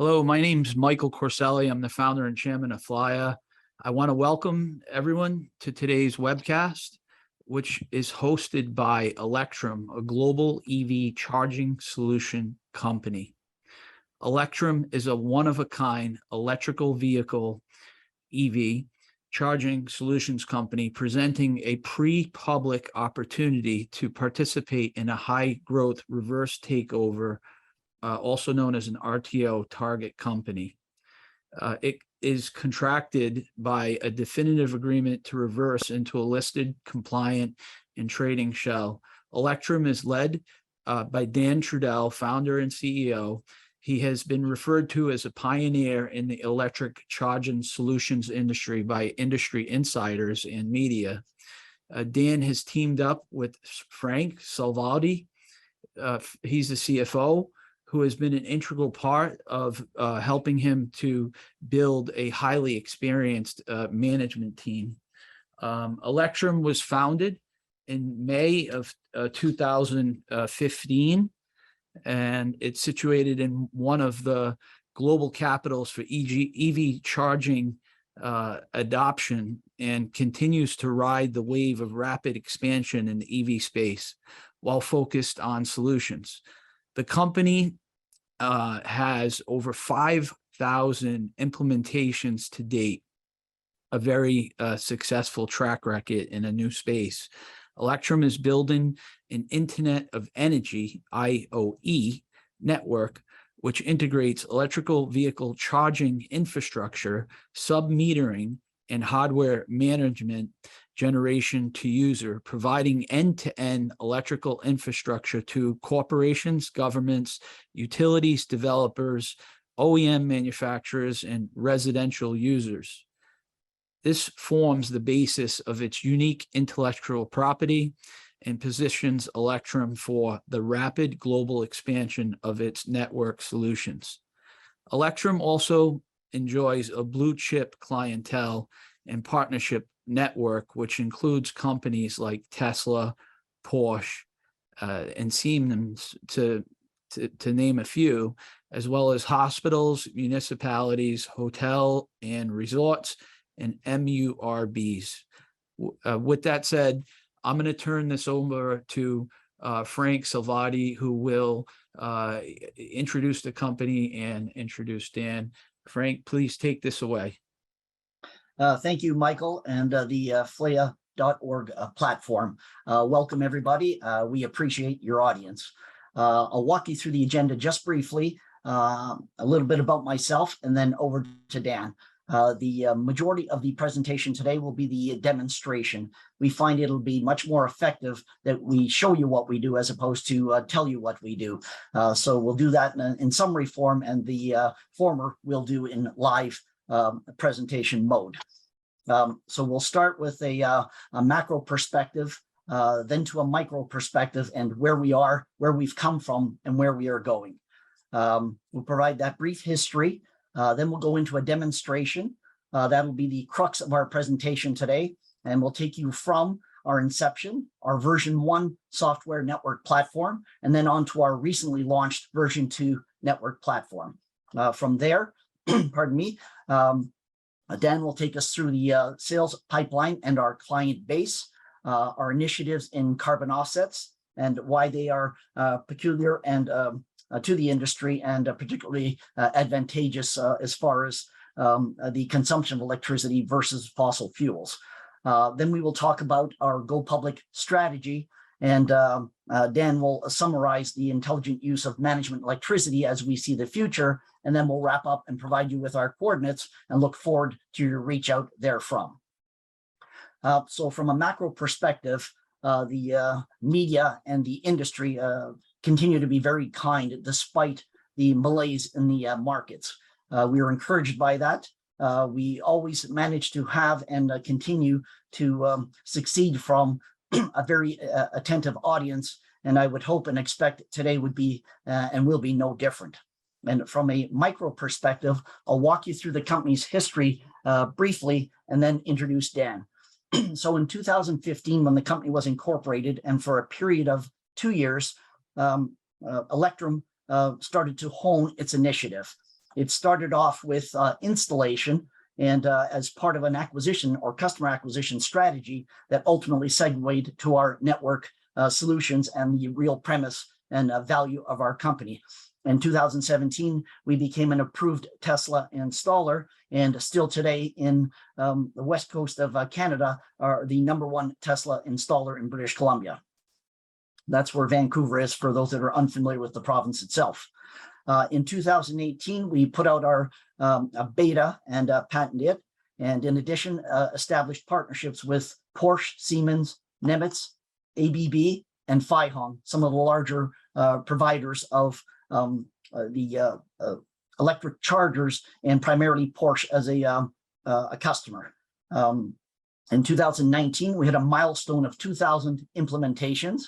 Hello, my name's Michael Corselli. I'm the founder and chairman of FLAIA. I want to welcome everyone to today's webcast, which is hosted by Electrum, a global EV charging solution company. Electrum is a one-of-a-kind electrical vehicle EV charging solutions company presenting a pre-public opportunity to participate in a high-growth reverse takeover, also known as an RTO target company. It is contracted by a definitive agreement to reverse into a listed, compliant, and trading shell. Electrum is led by Dan Trudel, founder and CEO. He has been referred to as a pioneer in the electric charging solutions industry by industry insiders and media. Dan has teamed up with Frank Salvaldi. He's the CFO, who has been an integral part of helping him to build a highly experienced management team. Electrum was founded in May of 2015, and it's situated in one of the global capitals for EV charging adoption, and continues to ride the wave of rapid expansion in the EV space while focused on solutions. The company has over 5,000 implementations to date, a very successful track record in a new space. Electrum is building an Internet of Energy, IoE, network, which integrates electrical vehicle charging infrastructure, sub-metering, and hardware management generation to user, providing end-to-end electrical infrastructure to corporations, governments, utilities, developers, OEM manufacturers, and residential users. This forms the basis of its unique intellectual property and positions Electrum for the rapid global expansion of its network solutions. Electrum also enjoys a blue-chip clientele and partnership network, which includes companies like Tesla, Porsche, and Siemens, to name a few, as well as hospitals, municipalities, hotel and resorts, and MURBs. With that said, I'm going to turn this over to Frank Salvaldi, who will introduce the company and introduce Dan. Frank, please take this away. Thank you, Michael, and the FLAIA.org platform. Welcome, everybody. We appreciate your audience. I'll walk you through the agenda just briefly, a little bit about myself, and then over to Dan. The majority of the presentation today will be the demonstration. We find it'll be much more effective that we show you what we do as opposed to tell you what we do. So we'll do that in summary form, and the former we'll do in live presentation mode. So we'll start with a macro perspective, then to a micro perspective, and where we are, where we've come from, and where we are going. We'll provide that brief history. Then we'll go into a demonstration. That'll be the crux of our presentation today, and we'll take you from our inception, our version 1 software network platform, and then on to our recently launched version 2 network platform. From there, pardon me, Dan will take us through the sales pipeline and our client base, our initiatives in carbon offsets, and why they are peculiar and to the industry, and particularly advantageous as far as the consumption of electricity versus fossil fuels. Then we will talk about our go public strategy, and Dan will summarize the intelligent use of management electricity as we see the future, and then we'll wrap up and provide you with our coordinates and look forward to your reach out therefrom. So from a macro perspective, the media and the industry continue to be very kind despite the malaise in the markets. We are encouraged by that. We always manage to have and continue to succeed from a very attentive audience, and I would hope and expect today would be and will be no different. And from a micro perspective, I'll walk you through the company's history briefly and then introduce Dan. So in 2015, when the company was incorporated, and for a period of 2 years, Electrum started to hone its initiative. It started off with installation, and as part of an acquisition or customer acquisition strategy that ultimately segued to our network solutions and the real premise and value of our company. In 2017, we became an approved Tesla installer, and still today in the west coast of Canada are the #1 Tesla installer in British Columbia. That's where Vancouver is, for those that are unfamiliar with the province itself. In 2018, we put out our beta and patented it, and in addition, established partnerships with Porsche, Siemens, Nemetz, ABB, and Feihong, some of the larger providers of the electric chargers, and primarily Porsche as a customer. In 2019, we had a milestone of 2,000 implementations,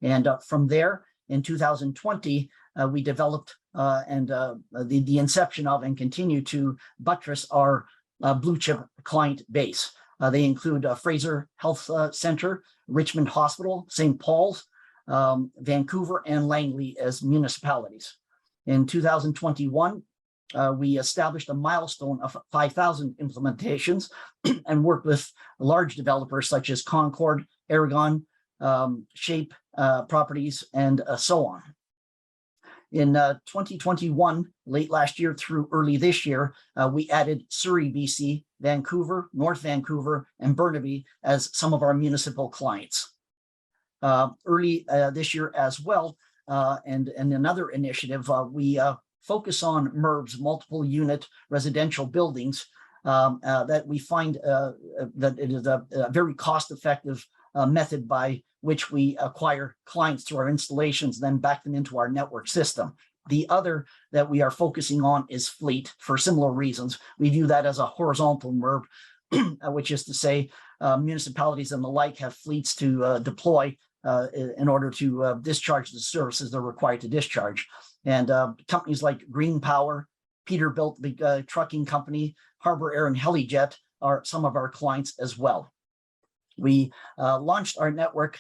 and from there, in 2020, we developed the inception of and continue to buttress our blue chip client base. They include Fraser Health Center, Richmond Hospital, St. Paul's, Vancouver, and Langley as municipalities. In 2021, we established a milestone of 5,000 implementations and worked with large developers such as Concord, Aragon, Shape Properties, and so on. In 2021, late last year through early this year, we added Surrey, BC, Vancouver, North Vancouver, and Burnaby as some of our municipal clients. Early this year as well, and another initiative, we focus on MURBs, multiple unit residential buildings, that we find that it is a very cost-effective method by which we acquire clients through our installations, then back them into our network system. The other that we are focusing on is fleet for similar reasons. We view that as a horizontal MURB, which is to say municipalities and the like have fleets to deploy in order to discharge the services they're required to discharge. And companies like Green Power, Peterbilt, the trucking company, Harbor Air and Helijet are some of our clients as well. We launched our network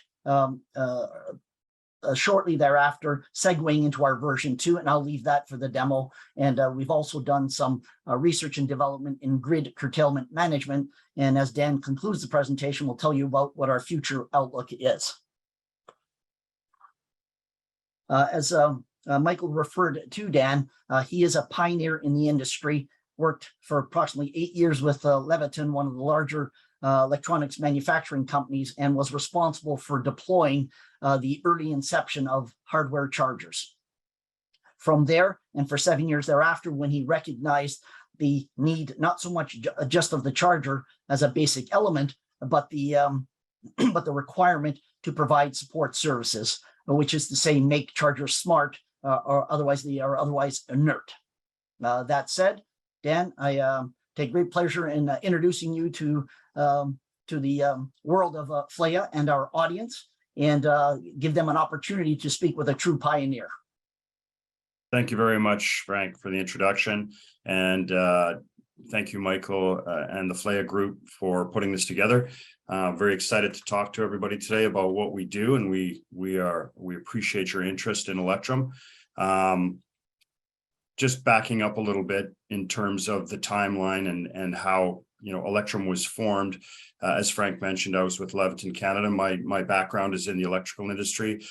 shortly thereafter, segueing into our version 2, and I'll leave that for the demo. And we've also done some research and development in grid curtailment management. And as Dan concludes the presentation, we'll tell you about what our future outlook is. As Michael referred to Dan, he is a pioneer in the industry, worked for approximately 8 years with Leviton, one of the larger electronics manufacturing companies, and was responsible for deploying the early inception of hardware chargers. From there, and for 7 years thereafter, when he recognized the need, not so much just of the charger as a basic element, but the requirement to provide support services, which is to say, make chargers smart, or otherwise they are otherwise inert. That said, Dan, I take great pleasure in introducing you to the world of FLAIA and our audience, and give them an opportunity to speak with a true pioneer. Thank you very much, Frank, for the introduction. And thank you, Michael, and the FLAIA group for putting this together. Very excited to talk to everybody today about what we do, and we appreciate your interest in Electrum. Just backing up a little bit in terms of the timeline and how Electrum was formed. As Frank mentioned, I was with Leviton Canada. My background is in the electrical industry,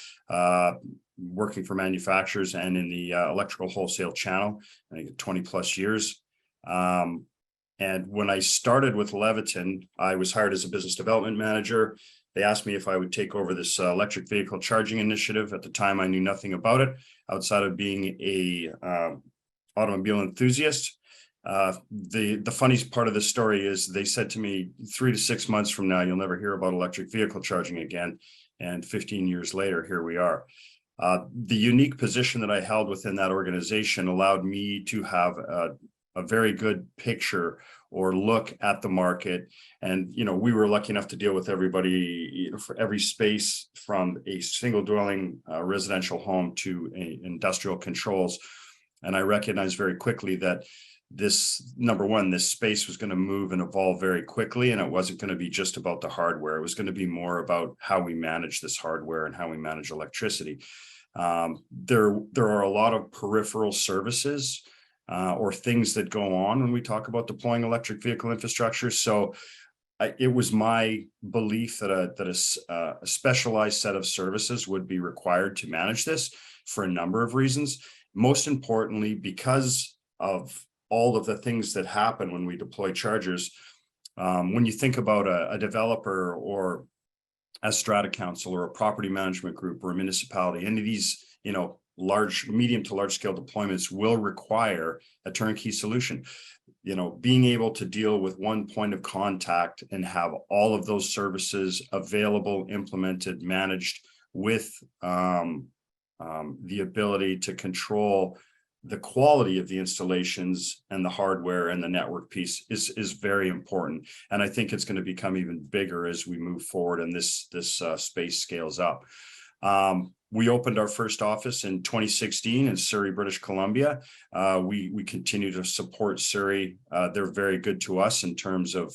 working for manufacturers and in the electrical wholesale channel, I think 20 plus years. And when I started with Leviton, I was hired as a business development manager. They asked me if I would take over this electric vehicle charging initiative. At the time, I knew nothing about it outside of being a automobile enthusiast. The funniest part of the story is they said to me, 3 to 6 months from now, you'll never hear about electric vehicle charging again. And 15 years later, here we are. The unique position that I held within that organization allowed me to have a very good picture or look at the market. And, we were lucky enough to deal with everybody, for every space from a single dwelling residential home to industrial controls. And I recognized very quickly that this, number one, this space was going to move and evolve very quickly, and it wasn't going to be just about the hardware. It was going to be more about how we manage this hardware and how we manage electricity. There are a lot of peripheral services or things that go on when we talk about deploying electric vehicle infrastructure. So it was my belief that a specialized set of services would be required to manage this for a number of reasons. Most importantly, because of all of the things that happen when we deploy chargers. When you think about a developer or a strata council or a property management group or a municipality, any of these, medium to large scale deployments will require a turnkey solution. Being able to deal with one point of contact and have all of those services available, implemented, managed with the ability to control the quality of the installations and the hardware and the network piece is very important. And I think it's going to become even bigger as we move forward and this space scales up. We opened our first office in 2016 in Surrey, British Columbia. We continue to support Surrey. They're very good to us in terms of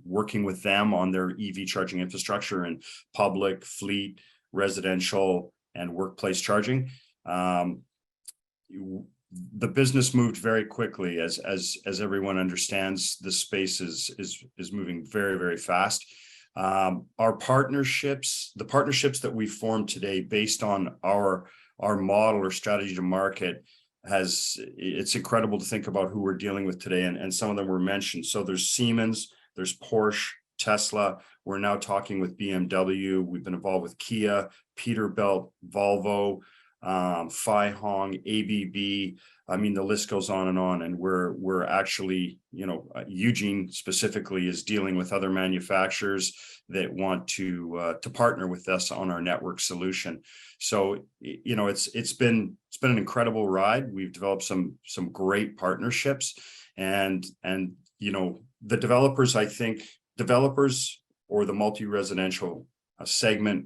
working with them on their EV charging infrastructure and public, fleet, residential, and workplace charging. The business moved very quickly, as everyone understands. The space is moving very, very fast. Our partnerships, the partnerships that we formed today based on our model or strategy to market, it's incredible to think about who we're dealing with today, and some of them were mentioned. So there's Siemens, there's Porsche, Tesla. We're now talking with BMW. We've been involved with Kia, Peterbilt, Volvo, Hong, ABB. I mean, the list goes on, and we're actually, Eugene specifically is dealing with other manufacturers that want to partner with us on our network solution. So, it's been an incredible ride. We've developed some great partnerships, and the developers, I think, or the multi-residential segment,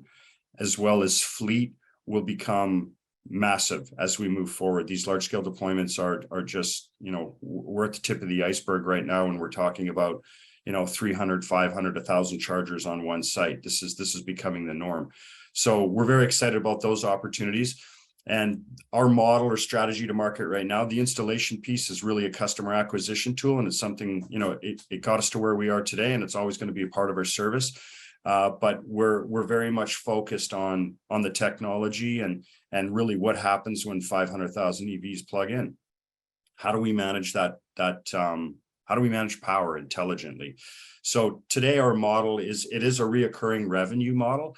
as well as fleet, will become massive as we move forward. These large scale deployments are just, we're at the tip of the iceberg right now, and we're talking about 300, 500, 1,000 chargers on one site. This is becoming the norm. So we're very excited about those opportunities. And our model or strategy to market right now, the installation piece is really a customer acquisition tool, and it's something, it got us to where we are today, and it's always going to be a part of our service. But we're very much focused on the technology and really what happens when 500,000 EVs plug in. How do we manage that? How do we manage power intelligently? So today our model is a reoccurring revenue model.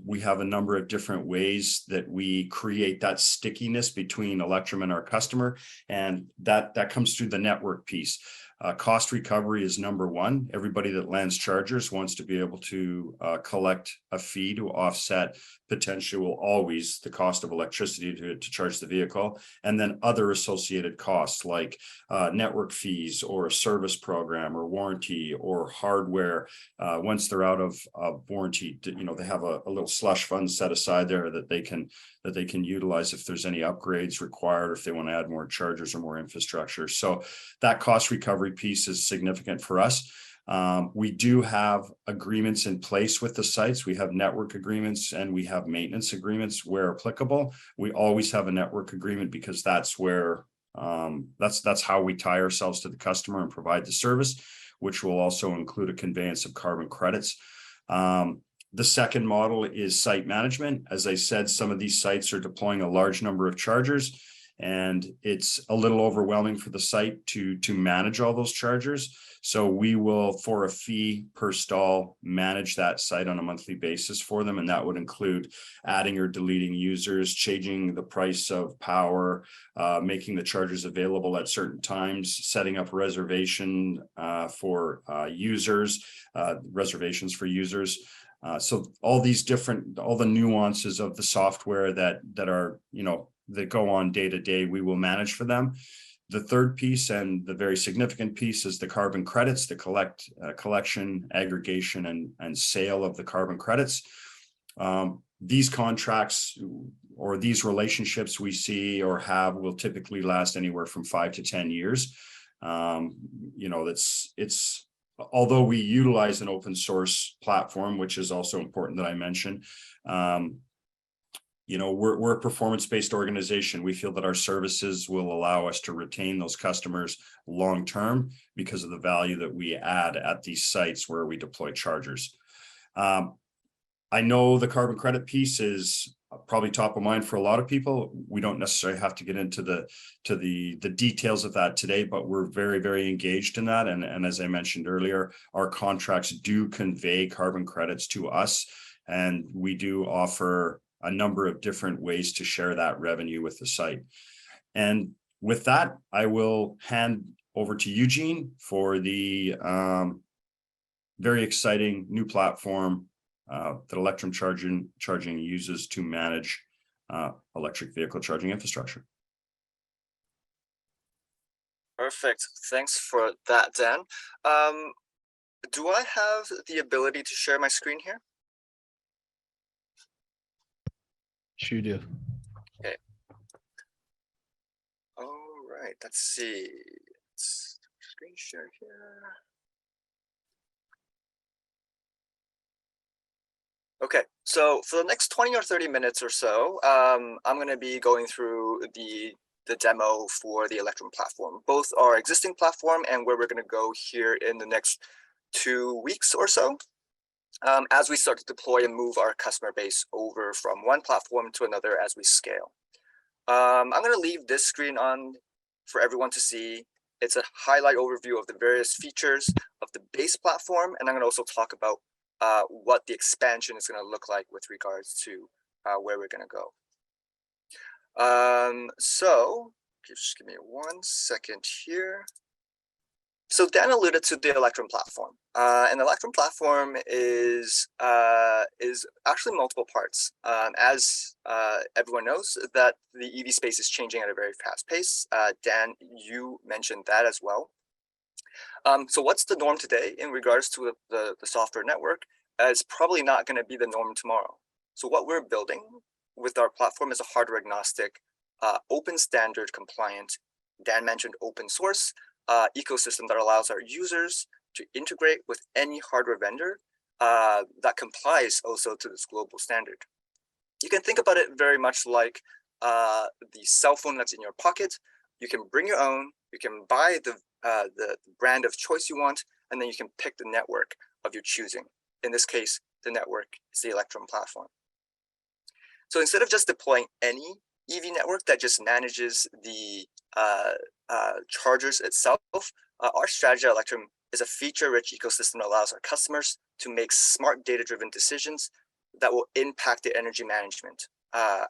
We have a number of different ways that we create that stickiness between Electrum and our customer, and that comes through the network piece. Cost recovery is number one. Everybody that lands chargers wants to be able to collect a fee to offset potential, always, the cost of electricity to charge the vehicle, and then other associated costs like network fees or a service program or warranty or hardware. Once they're out of warranty, they have a little slush fund set aside there that they can utilize if there's any upgrades required, or if they want to add more chargers or more infrastructure. So that cost recovery piece is significant for us. We do have agreements in place with the sites. We have network agreements and we have maintenance agreements where applicable. We always have a network agreement because that's where that's how we tie ourselves to the customer and provide the service, which will also include a conveyance of carbon credits. The second model is site management. As I said, some of these sites are deploying a large number of chargers, and it's a little overwhelming for the site to manage all those chargers. So we will, for a fee per stall, manage that site on a monthly basis for them. And that would include adding or deleting users, changing the price of power, making the chargers available at certain times, setting up reservation for users, reservations for users. So all the nuances of the software that are, that go on day to day, we will manage for them. The third piece, and the very significant piece, is the carbon credits, the collection, aggregation, and sale of the carbon credits. These contracts or these relationships we see or have will typically last anywhere from 5 to 10 years. It's although we utilize an open source platform, which is also important that I mention, we're a performance-based organization. We feel that our services will allow us to retain those customers long-term because of the value that we add at these sites where we deploy chargers. I know the carbon credit piece is probably top of mind for a lot of people. We don't necessarily have to get into the details of that today, but we're very, very engaged in that. And as I mentioned earlier, our contracts do convey carbon credits to us, and we do offer a number of different ways to share that revenue with the site. And with that, I will hand over to Eugene for the very exciting new platform that Electrum charging uses to manage electric vehicle charging infrastructure. Perfect. Thanks for that, Dan. Do I have the ability to share my screen here? Sure do. Okay. All right. Let's see. Screen share here. Okay, so for the next 20 or 30 minutes or so, I'm going to be going through the demo for the Electrum platform, both our existing platform and where we're going to go here in the next 2 weeks or so, as we start to deploy and move our customer base over from one platform to another as we scale. I'm going to leave this screen on for everyone to see. It's a highlight overview of the various features of the base platform, and I'm going to also talk about what the expansion is going to look like with regards to where we're going to go. So just give me 1 second here. So Dan alluded to the Electrum platform, and the Electrum platform is actually multiple parts. As everyone knows, that the EV space is changing at a very fast pace. Dan, you mentioned that as well. So what's the norm today in regards to the software network is probably not going to be the norm tomorrow. So what we're building with our platform is a hardware agnostic, open standard compliant, Dan mentioned open source ecosystem that allows our users to integrate with any hardware vendor that complies also to this global standard. You can think about it very much like the cell phone that's in your pocket. You can bring your own, you can buy the brand of choice you want, and then you can pick the network of your choosing. In this case, the network is the Electrum platform. So instead of just deploying any EV network that just manages the chargers itself, our strategy at Electrum is a feature-rich ecosystem that allows our customers to make smart data-driven decisions that will impact their energy management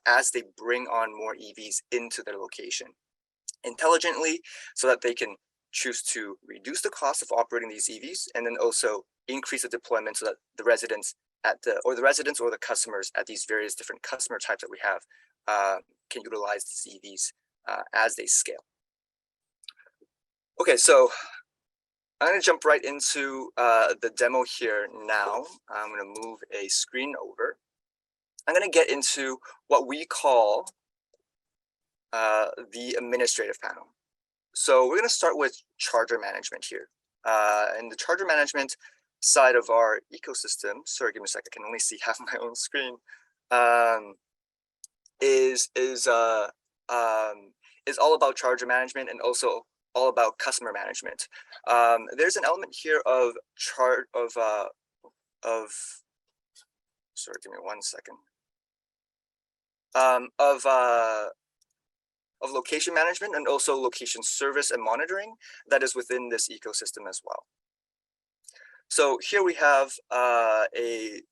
as they bring on more EVs into their location intelligently, so that they can choose to reduce the cost of operating these EVs, and then also increase the deployment so that the residents or the customers at these various different customer types that we have can utilize these EVs as they scale. Okay, so I'm going to jump right into the demo here now. I'm going to move a screen over. I'm going to get into what we call the administrative panel. So we're going to start with charger management here. And the charger management side of our ecosystem, sorry, give me a second, I can only see half my own screen, is all about charger management and also all about customer management. There's an element here of sorry, give me 1 second. Of location management and also location service and monitoring that is within this ecosystem as well. So here we have a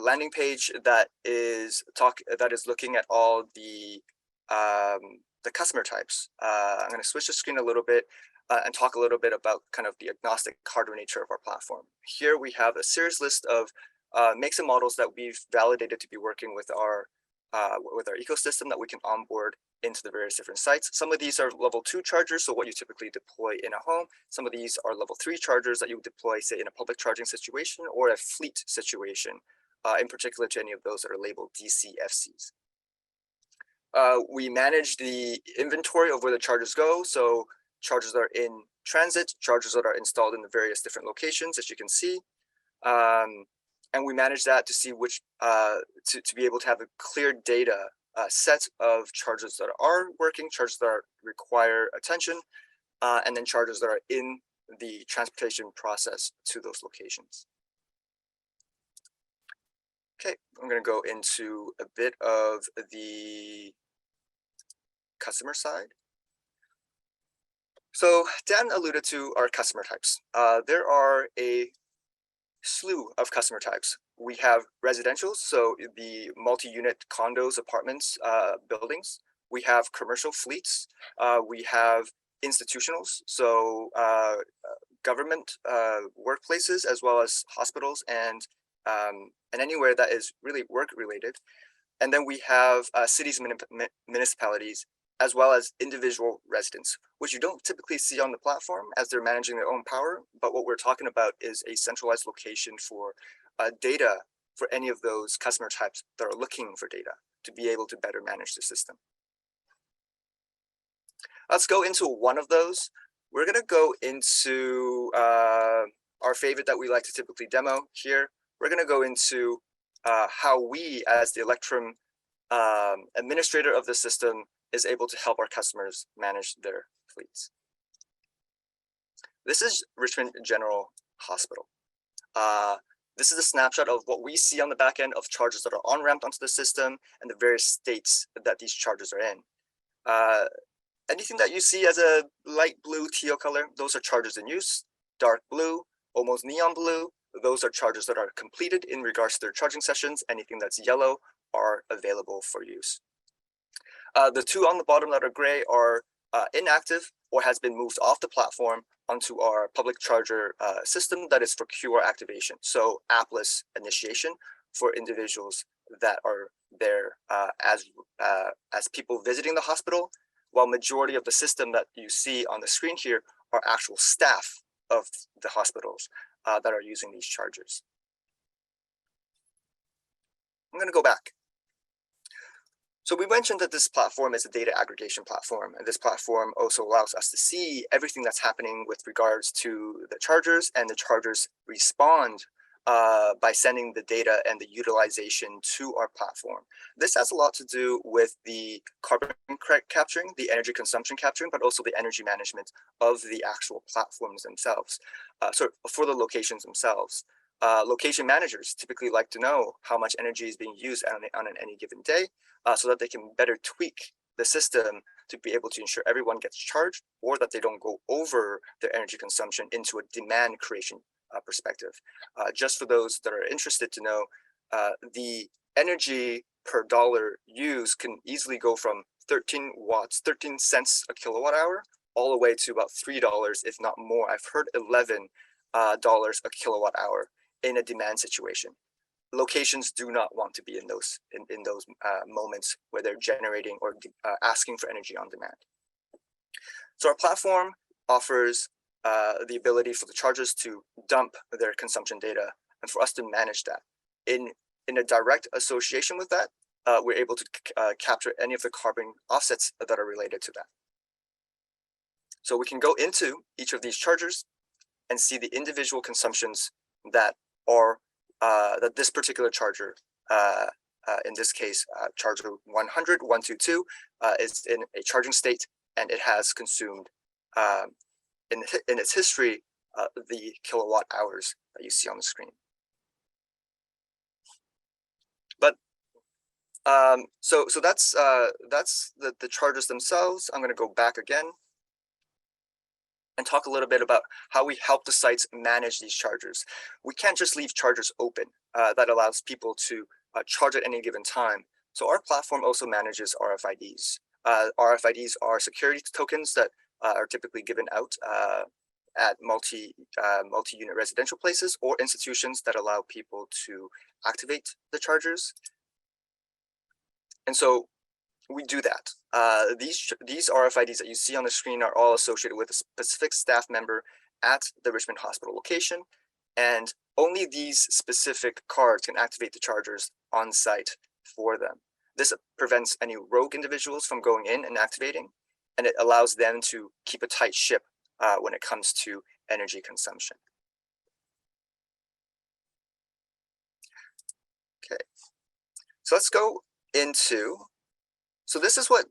landing page that is looking at all the customer types. I'm going to switch the screen a little bit and talk a little bit about kind of the agnostic hardware nature of our platform. Here we have a series list of makes and models that we've validated to be working with our ecosystem that we can onboard into the various different sites. Some of these are level 2 chargers, so what you typically deploy in a home. Some of these are level 3 chargers that you would deploy, say, in a public charging situation or a fleet situation, in particular to any of those that are labeled DCFCs. We manage the inventory of where the chargers go, so chargers that are in transit, chargers that are installed in the various different locations, as you can see. and we manage that to see which to be able to have a clear data set of charges that are working, charges that require attention, and then charges that are in the transportation process to those locations. Okay, I'm going to go into a bit of the customer side. So Dan alluded to our customer types. There are a slew of customer types. We have residential, so the multi-unit condos, apartments, buildings. We have commercial fleets. We have institutionals, so government workplaces, as well as hospitals and anywhere that is really work related. And then we have cities, municipalities, as well as individual residents, which you don't typically see on the platform as they're managing their own power. But what we're talking about is a centralized location for data for any of those customer types that are looking for data to be able to better manage the system. Let's go into one of those. We're going to go into our favorite that we like to typically demo here. We're going to go into how we, as the Electrum administrator of the system, is able to help our customers manage their fleets. This is Richmond General Hospital. This is a snapshot of what we see on the back end of charges that are on-ramped onto the system and the various states that these charges are in. Anything that you see as a light blue, teal color, those are charges in use. Dark blue, almost neon blue, those are charges that are completed in regards to their charging sessions. Anything that's yellow are available for use. The two on the bottom that are gray are inactive or has been moved off the platform onto our public charger system that is for QR activation. So appless initiation for individuals that are there as people visiting the hospital, while majority of the system that you see on the screen here are actual staff of the hospitals that are using these chargers. I'm going to go back. So we mentioned that this platform is a data aggregation platform, and this platform also allows us to see everything that's happening with regards to the chargers, and the chargers respond by sending the data and the utilization to our platform. This has a lot to do with the carbon capturing, the energy consumption capturing, but also the energy management of the actual platforms themselves. So for the locations themselves, location managers typically like to know how much energy is being used on any given day, so that they can better tweak the system to be able to ensure everyone gets charged, or that they don't go over their energy consumption into a demand creation perspective. Just for those that are interested to know, the energy per dollar used can easily go from 13 cents a kilowatt hour, all the way to about $3, if not more. I've heard $11 a kilowatt hour in a demand situation. Locations do not want to be in those moments where they're generating or asking for energy on demand. So our platform offers the ability for the chargers to dump their consumption data and for us to manage that. In a direct association with that, we're able to capture any of the carbon offsets that are related to that. So we can go into each of these chargers and see the individual consumptions that are that this particular charger, in this case, charger 122, is in a charging state, and it has consumed in its history the kilowatt hours that you see on the screen. But so that's the chargers themselves. I'm going to go back again and talk a little bit about how we help the sites manage these chargers. We can't just leave chargers open. That allows people to charge at any given time. So our platform also manages RFIDs. RFIDs are security tokens that are typically given out at multi-unit residential places or institutions that allow people to activate the chargers. And so we do that. These RFIDs that you see on the screen are all associated with a specific staff member at the Richmond Hospital location, and only these specific cards can activate the chargers on site for them. This prevents any rogue individuals from going in and activating, and it allows them to keep a tight ship when it comes to energy consumption. So let's go into, so this is what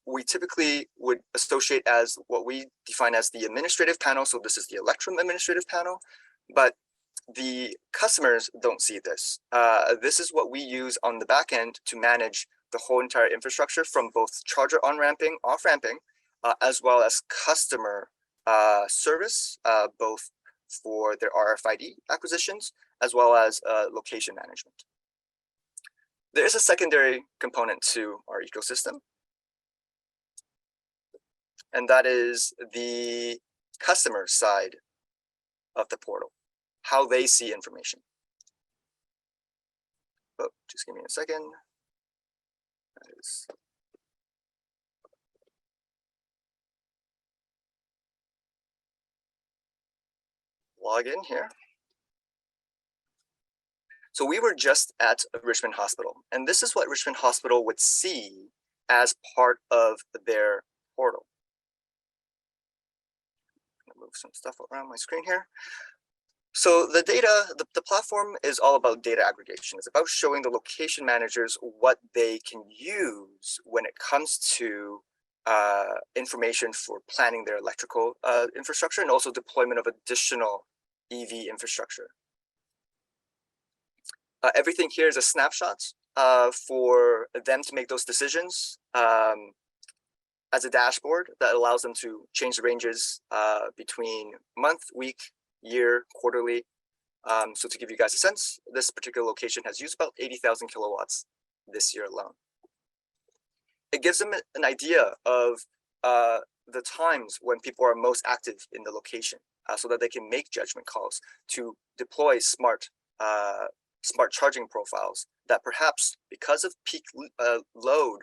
we typically would associate as what we define as the administrative panel. So this is the Electrum administrative panel, but the customers don't see this. This is what we use on the back end to manage the whole entire infrastructure, from both charger on-ramping, off-ramping, as well as customer service, both for their RFID acquisitions, as well as location management. There is a secondary component to our ecosystem, and that is the customer side of the portal, how they see information. Oh, just give me a second. That is... log in here. So we were just at Richmond Hospital, and this is what Richmond Hospital would see as part of their portal. I'm gonna move some stuff around my screen here. So the data, the platform is all about data aggregation. It's about showing the location managers what they can use when it comes to information for planning their electrical infrastructure, and also deployment of additional EV infrastructure. Everything here is a snapshot for them to make those decisions as a dashboard that allows them to change the ranges between month, week, year, quarterly. So to give you guys a sense, this particular location has used about 80,000 kilowatts this year alone. It gives them an idea of the times when people are most active in the location, so that they can make judgment calls to deploy smart charging profiles that perhaps, because of peak load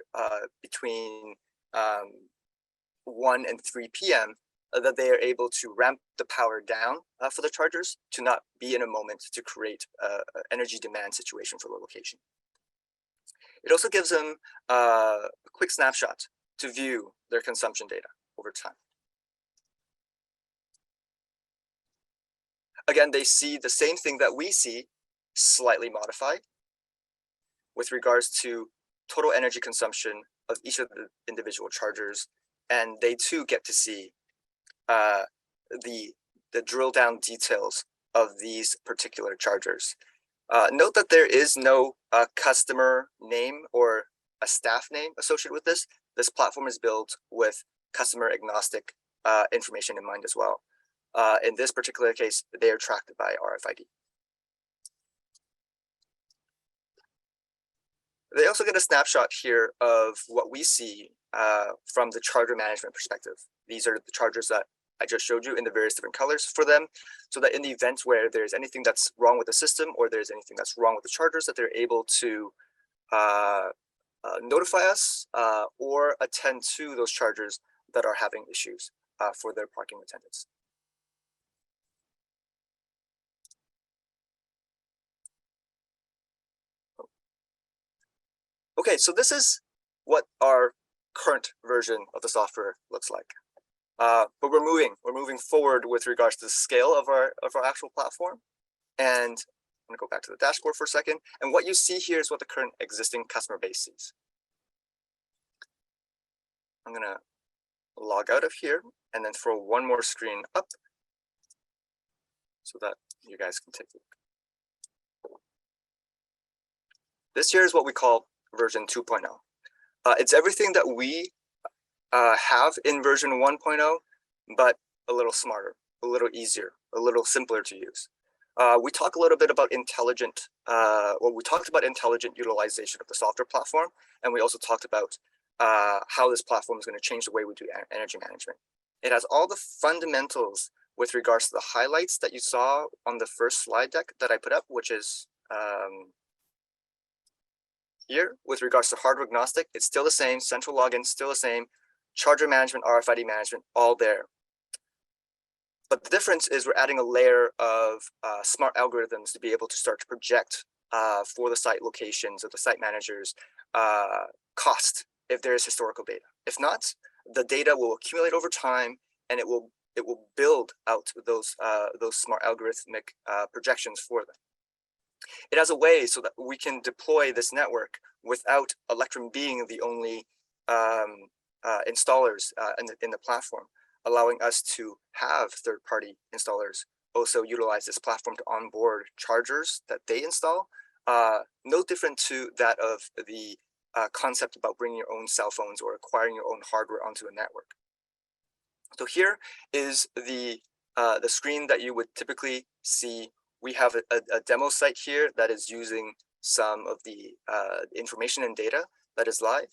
between 1 and 3 p.m., that they are able to ramp the power down for the chargers to not be in a moment to create an energy demand situation for the location. It also gives them a quick snapshot to view their consumption data over time. Again, they see the same thing that we see, slightly modified, with regards to total energy consumption of each of the individual chargers, and they too get to see the drill down details of these particular chargers. Note that there is no customer name or a staff name associated with this. This platform is built with customer agnostic information in mind as well. In this particular case, they are tracked by RFID. They also get a snapshot here of what we see from the charger management perspective. These are the chargers that I just showed you in the various different colors for them, so that in the event where there's anything that's wrong with the system, or there's anything that's wrong with the chargers, that they're able to notify us or attend to those chargers that are having issues for their parking attendants. Okay, so this is what our current version of the software looks like. But we're moving forward with regards to the scale of our actual platform. And I'm gonna go back to the dashboard for a second. And what you see here is what the current existing customer base sees. I'm gonna log out of here and then throw one more screen up so that you guys can take a look. This here is what we call version 2.0. It's everything that we have in version 1.0, but a little smarter, a little easier, a little simpler to use. We talk a little bit about intelligent, we talked about intelligent utilization of the software platform, and we also talked about how this platform is going to change the way we do energy management. It has all the fundamentals with regards to the highlights that you saw on the first slide deck that I put up, which is here. With regards to hardware agnostic, it's still the same, central login still the same, charger management, RFID management, all there. But the difference is we're adding a layer of smart algorithms to be able to start to project for the site locations of the site managers cost if there is historical data. If not, the data will accumulate over time, and it will build out those smart algorithmic projections for them. It has a way so that we can deploy this network without Electrum being the only installers in the platform, allowing us to have third-party installers also utilize this platform to onboard chargers that they install. No different to that of the concept about bringing your own cell phones or acquiring your own hardware onto a network. So here is the screen that you would typically see. We have a demo site here that is using some of the information and data that is live.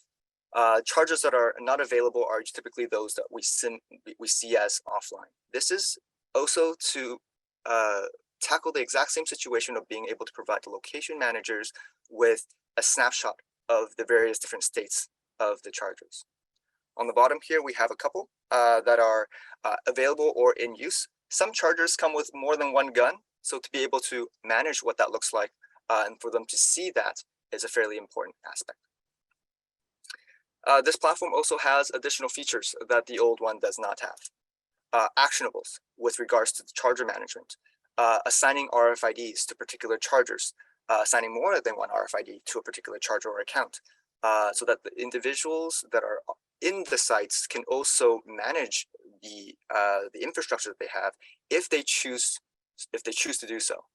Chargers that are not available are typically those that we see as offline. This is also to tackle the exact same situation of being able to provide the location managers with a snapshot of the various different states of the chargers. On the bottom here, we have a couple that are available or in use. Some chargers come with more than one gun, so to be able to manage what that looks like and for them to see that is a fairly important aspect. This platform also has additional features that the old one does not have. Actionables with regards to the charger management, assigning RFIDs to particular chargers, assigning more than one RFID to a particular charger or account, so that the individuals that are in the sites can also manage the infrastructure that they have if they choose to do so.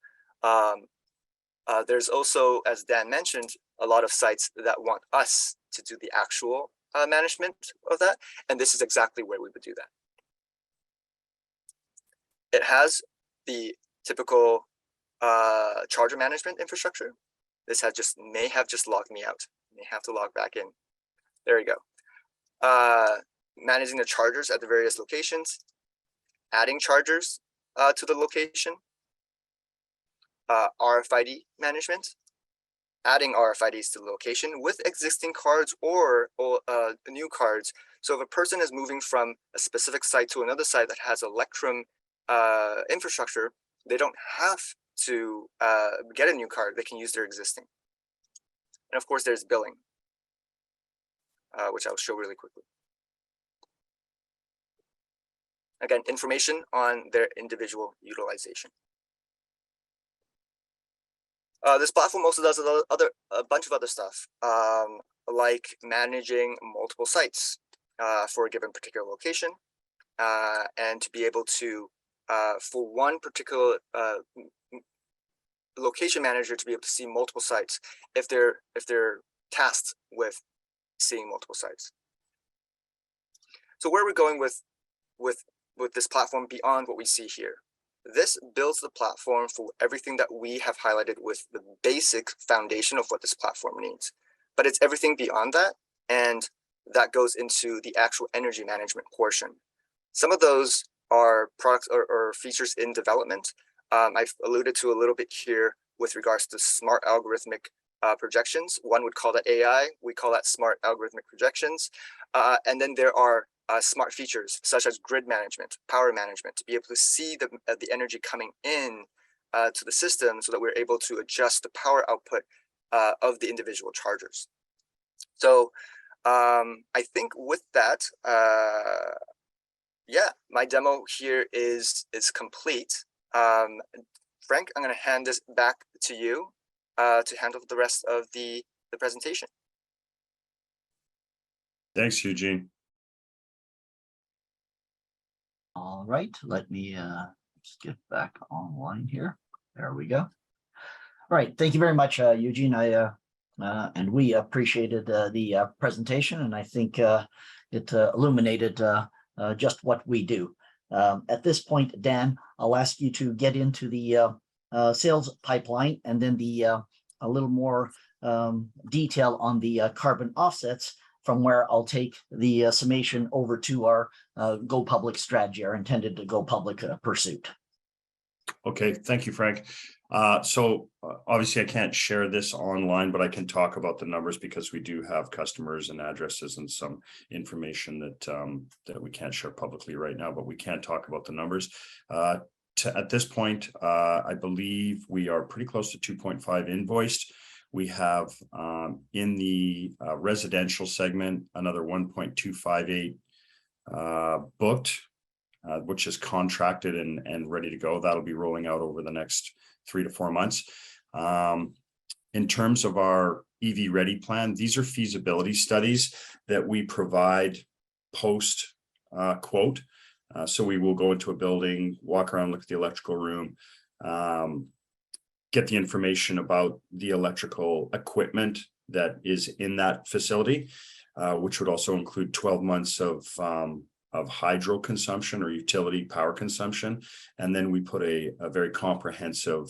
There's also, as Dan mentioned, a lot of sites that want us to do the actual management of that, and this is exactly where we would do that. It has the typical charger management infrastructure. This may have just logged me out. May have to log back in. There you go. Managing the chargers at the various locations, adding chargers to the location, RFID management, adding RFIDs to the location with existing cards or new cards. So if a person is moving from a specific site to another site that has Electrum infrastructure, they don't have to get a new card. They can use their existing. And of course, there's billing, which I'll show really quickly. Again, information on their individual utilization. This platform also does a bunch of other stuff, like managing multiple sites for a given particular location, and to be able to, for one particular location manager, to be able to see multiple sites if they're tasked with seeing multiple sites. So where are we going with this platform beyond what we see here? This builds the platform for everything that we have highlighted with the basic foundation of what this platform needs. But it's everything beyond that, and that goes into the actual energy management portion. Some of those are products or features in development. I've alluded to a little bit here with regards to smart algorithmic projections. One would call that AI. We call that smart algorithmic projections. And then there are smart features such as grid management, power management, to be able to see the energy coming in to the system so that we're able to adjust the power output of the individual chargers. So I think with that, yeah, my demo here is complete. Frank, I'm going to hand this back to you to handle the rest of the presentation. Thanks, Eugene. All right, let me just get back online here. There we go. All right, thank you very much, Eugene. And we appreciated the presentation, and I think it illuminated just what we do. At this point, Dan, I'll ask you to get into the sales pipeline and then a little more detail on the carbon offsets, from where I'll take the summation over to our go public strategy, our intended to go public pursuit. Okay, thank you, Frank. So obviously I can't share this online, but I can talk about the numbers because we do have customers and addresses and some information that we can't share publicly right now, but we can talk about the numbers. At this point, I believe we are pretty close to 2.5 invoiced. We have in the residential segment another 1.258 booked, which is contracted and ready to go. That'll be rolling out over the next 3 to 4 months. In terms of our EV ready plan, these are feasibility studies that we provide post quote. So we will go into a building, walk around, look at the electrical room, get the information about the electrical equipment that is in that facility, which would also include 12 months of hydro consumption or utility power consumption. And then we put a very comprehensive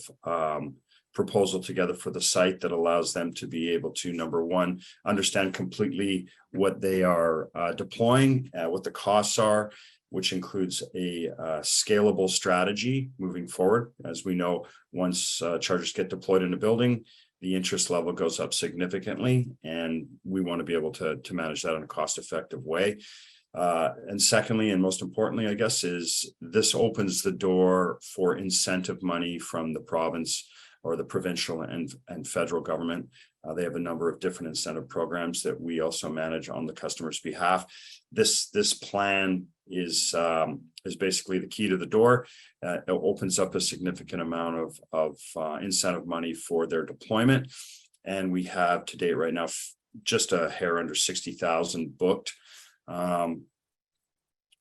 proposal together for the site that allows them to be able to, number one, understand completely what they are deploying, what the costs are, which includes a scalable strategy moving forward. As we know, once chargers get deployed in a building, the interest level goes up significantly, and we want to be able to manage that in a cost-effective way. And secondly, and most importantly, I guess, is this opens the door for incentive money from the province or the provincial and federal government. They have a number of different incentive programs that we also manage on the customer's behalf. This plan is basically the key to the door. It opens up a significant amount of incentive money for their deployment. And we have to date right now just a hair under 60,000 booked.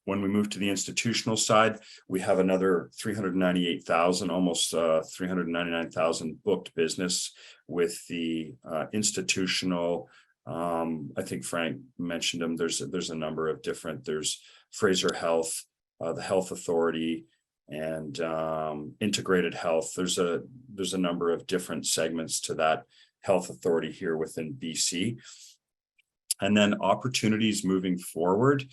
When we move to the institutional side, we have another 398,000, almost 399,000 booked business with the institutional. I think Frank mentioned them. There's a number of different. There's Fraser Health, the Health Authority, and Integrated Health. There's a number of different segments to that health authority here within BC. And then opportunities moving forward.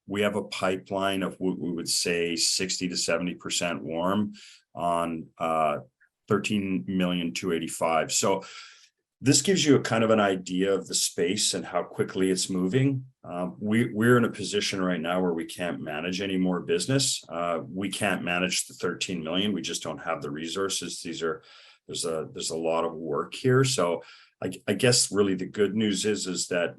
We have a pipeline of what we would say 60 to 70% warm on 13,285,000. So this gives you a kind of an idea of the space and how quickly it's moving. We're in a position right now where we can't manage any more business. We can't manage the 13 million. We just don't have the resources. There's a lot of work here. So I guess really the good news is that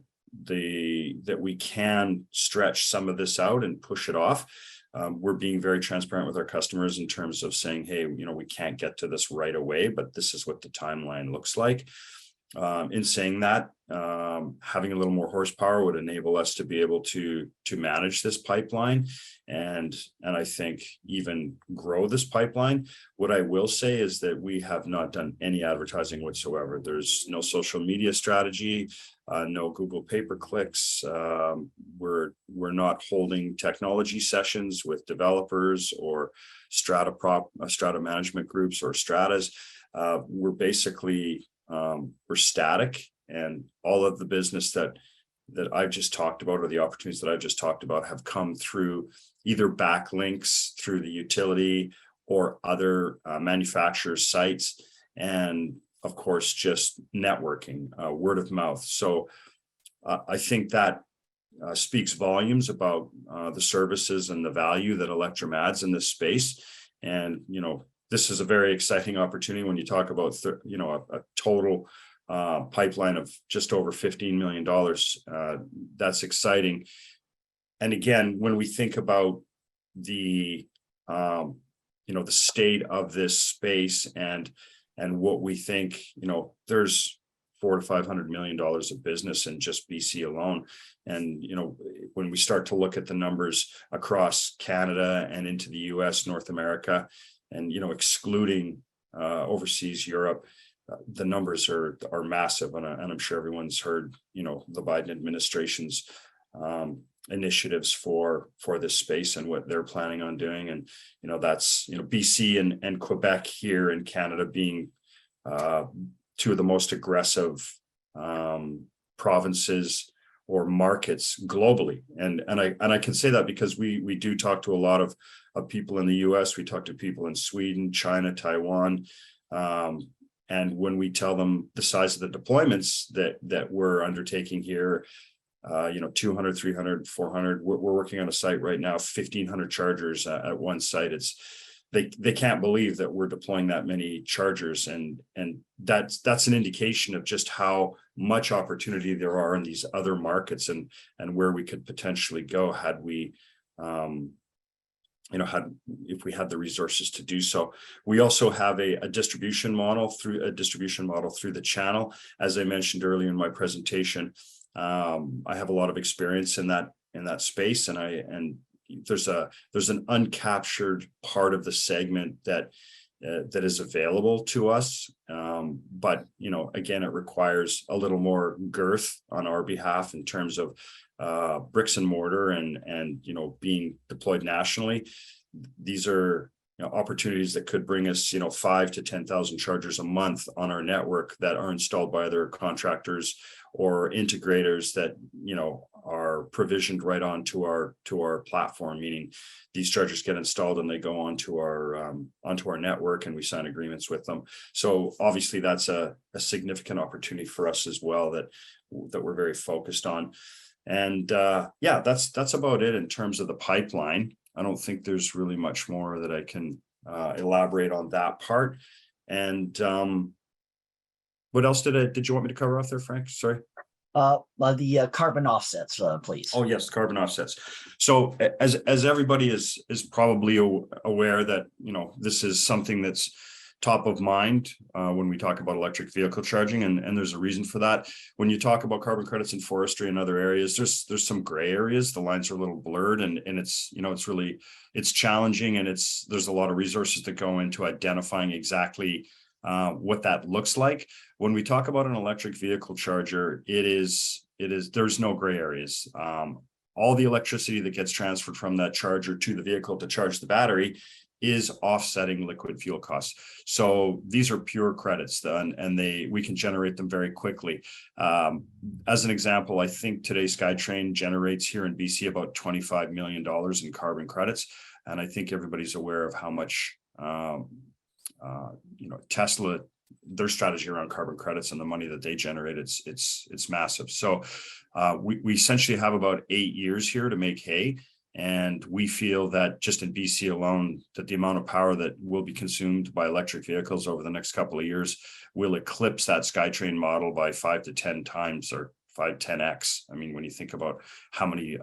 we can stretch some of this out and push it off. We're being very transparent with our customers in terms of saying, hey, we can't get to this right away, but this is what the timeline looks like. In saying that, having a little more horsepower would enable us to be able to manage this pipeline and I think even grow this pipeline. What I will say is that we have not done any advertising whatsoever. There's no social media strategy, no Google pay-per-clicks. We're not holding technology sessions with developers or strata management groups or stratas. We're basically we're static, and all of the business that I've just talked about, or the opportunities that I've just talked about, have come through either backlinks through the utility or other manufacturers' sites, and of course just networking, word of mouth. So I think that speaks volumes about the services and the value that Electrum adds in this space. And this is a very exciting opportunity when you talk about a total pipeline of just over $15 million. That's exciting. And again, when we think about the the state of this space and what we think, there's $400 to $500 million of business in just BC alone. And when we start to look at the numbers across Canada and into the US, North America, and excluding overseas Europe, the numbers are massive, and I'm sure everyone's heard the Biden administration's initiatives for this space and what they're planning on doing. And that's BC and Quebec here in Canada being two of the most aggressive provinces or markets globally. And I can say that because we do talk to a lot of people in the US. We talk to people in Sweden, China, Taiwan. And when we tell them the size of the deployments that we're undertaking here, 200, 300, 400, we're working on a site right now, 1,500 chargers at one site. They can't believe that we're deploying that many chargers. And that's an indication of just how much opportunity there are in these other markets and where we could potentially go had we if we had the resources to do so. We also have a distribution model through the channel. As I mentioned earlier in my presentation, I have a lot of experience in that space, and there's an uncaptured part of the segment that is available to us. But again, it requires a little more girth on our behalf in terms of bricks and mortar and being deployed nationally. These are opportunities that could bring us 5,000 to 10,000 chargers a month on our network that are installed by other contractors or integrators that are provisioned right onto our platform, meaning these chargers get installed and they go onto our network, and we sign agreements with them. So obviously that's a significant opportunity for us as well that we're very focused on. And that's about it in terms of the pipeline. I don't think there's really much more that I can elaborate on that part. And what else did you want me to cover off there, Frank? Sorry. The carbon offsets, please. Oh yes, carbon offsets. So as everybody is probably aware that this is something that's top of mind when we talk about electric vehicle charging, and there's a reason for that. When you talk about carbon credits in forestry and other areas, there's some gray areas. The lines are a little blurred, and it's challenging, and there's a lot of resources that go into identifying exactly what that looks like. When we talk about an electric vehicle charger, there's no gray areas. All the electricity that gets transferred from that charger to the vehicle to charge the battery is offsetting liquid fuel costs. So these are pure credits, and we can generate them very quickly. As an example, I think today SkyTrain generates here in BC about $25 million in carbon credits, and I think everybody's aware of how much Tesla, their strategy around carbon credits and the money that they generate, it's massive. So we essentially have about 8 years here to make hay. And we feel that just in BC alone, that the amount of power that will be consumed by electric vehicles over the next couple of years will eclipse that SkyTrain model by 5 to 10 times, or 10x. I mean, when you think about how many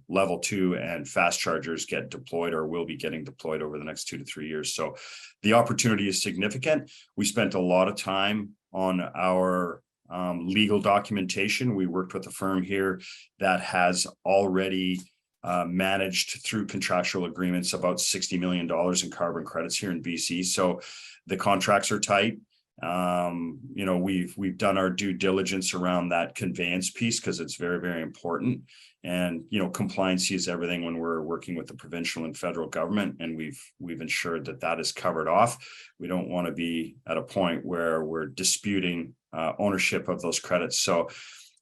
level 2 and fast chargers get deployed or will be getting deployed over the next 2 to 3 years. So the opportunity is significant. We spent a lot of time on our legal documentation. We worked with a firm here that has already managed through contractual agreements about $60 million in carbon credits here in BC. So the contracts are tight. We've done our due diligence around that conveyance piece because it's very, very important. And compliance is everything when we're working with the provincial and federal government, and we've ensured that is covered off. We don't want to be at a point where we're disputing ownership of those credits.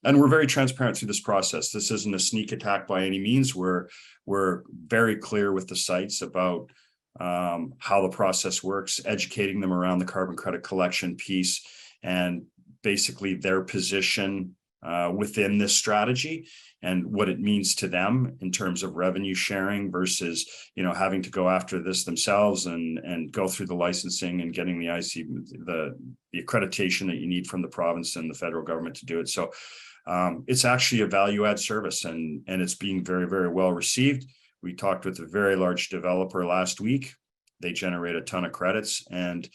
And we're very transparent through this process. This isn't a sneak attack by any means. We're very clear with the sites about how the process works, educating them around the carbon credit collection piece and basically their position within this strategy and what it means to them in terms of revenue sharing versus having to go after this themselves and go through the licensing and getting the accreditation that you need from the province and the federal government to do it. So it's actually a value add service, and it's being very, very well received. We talked with a very large developer last week. They generate a ton of credits, and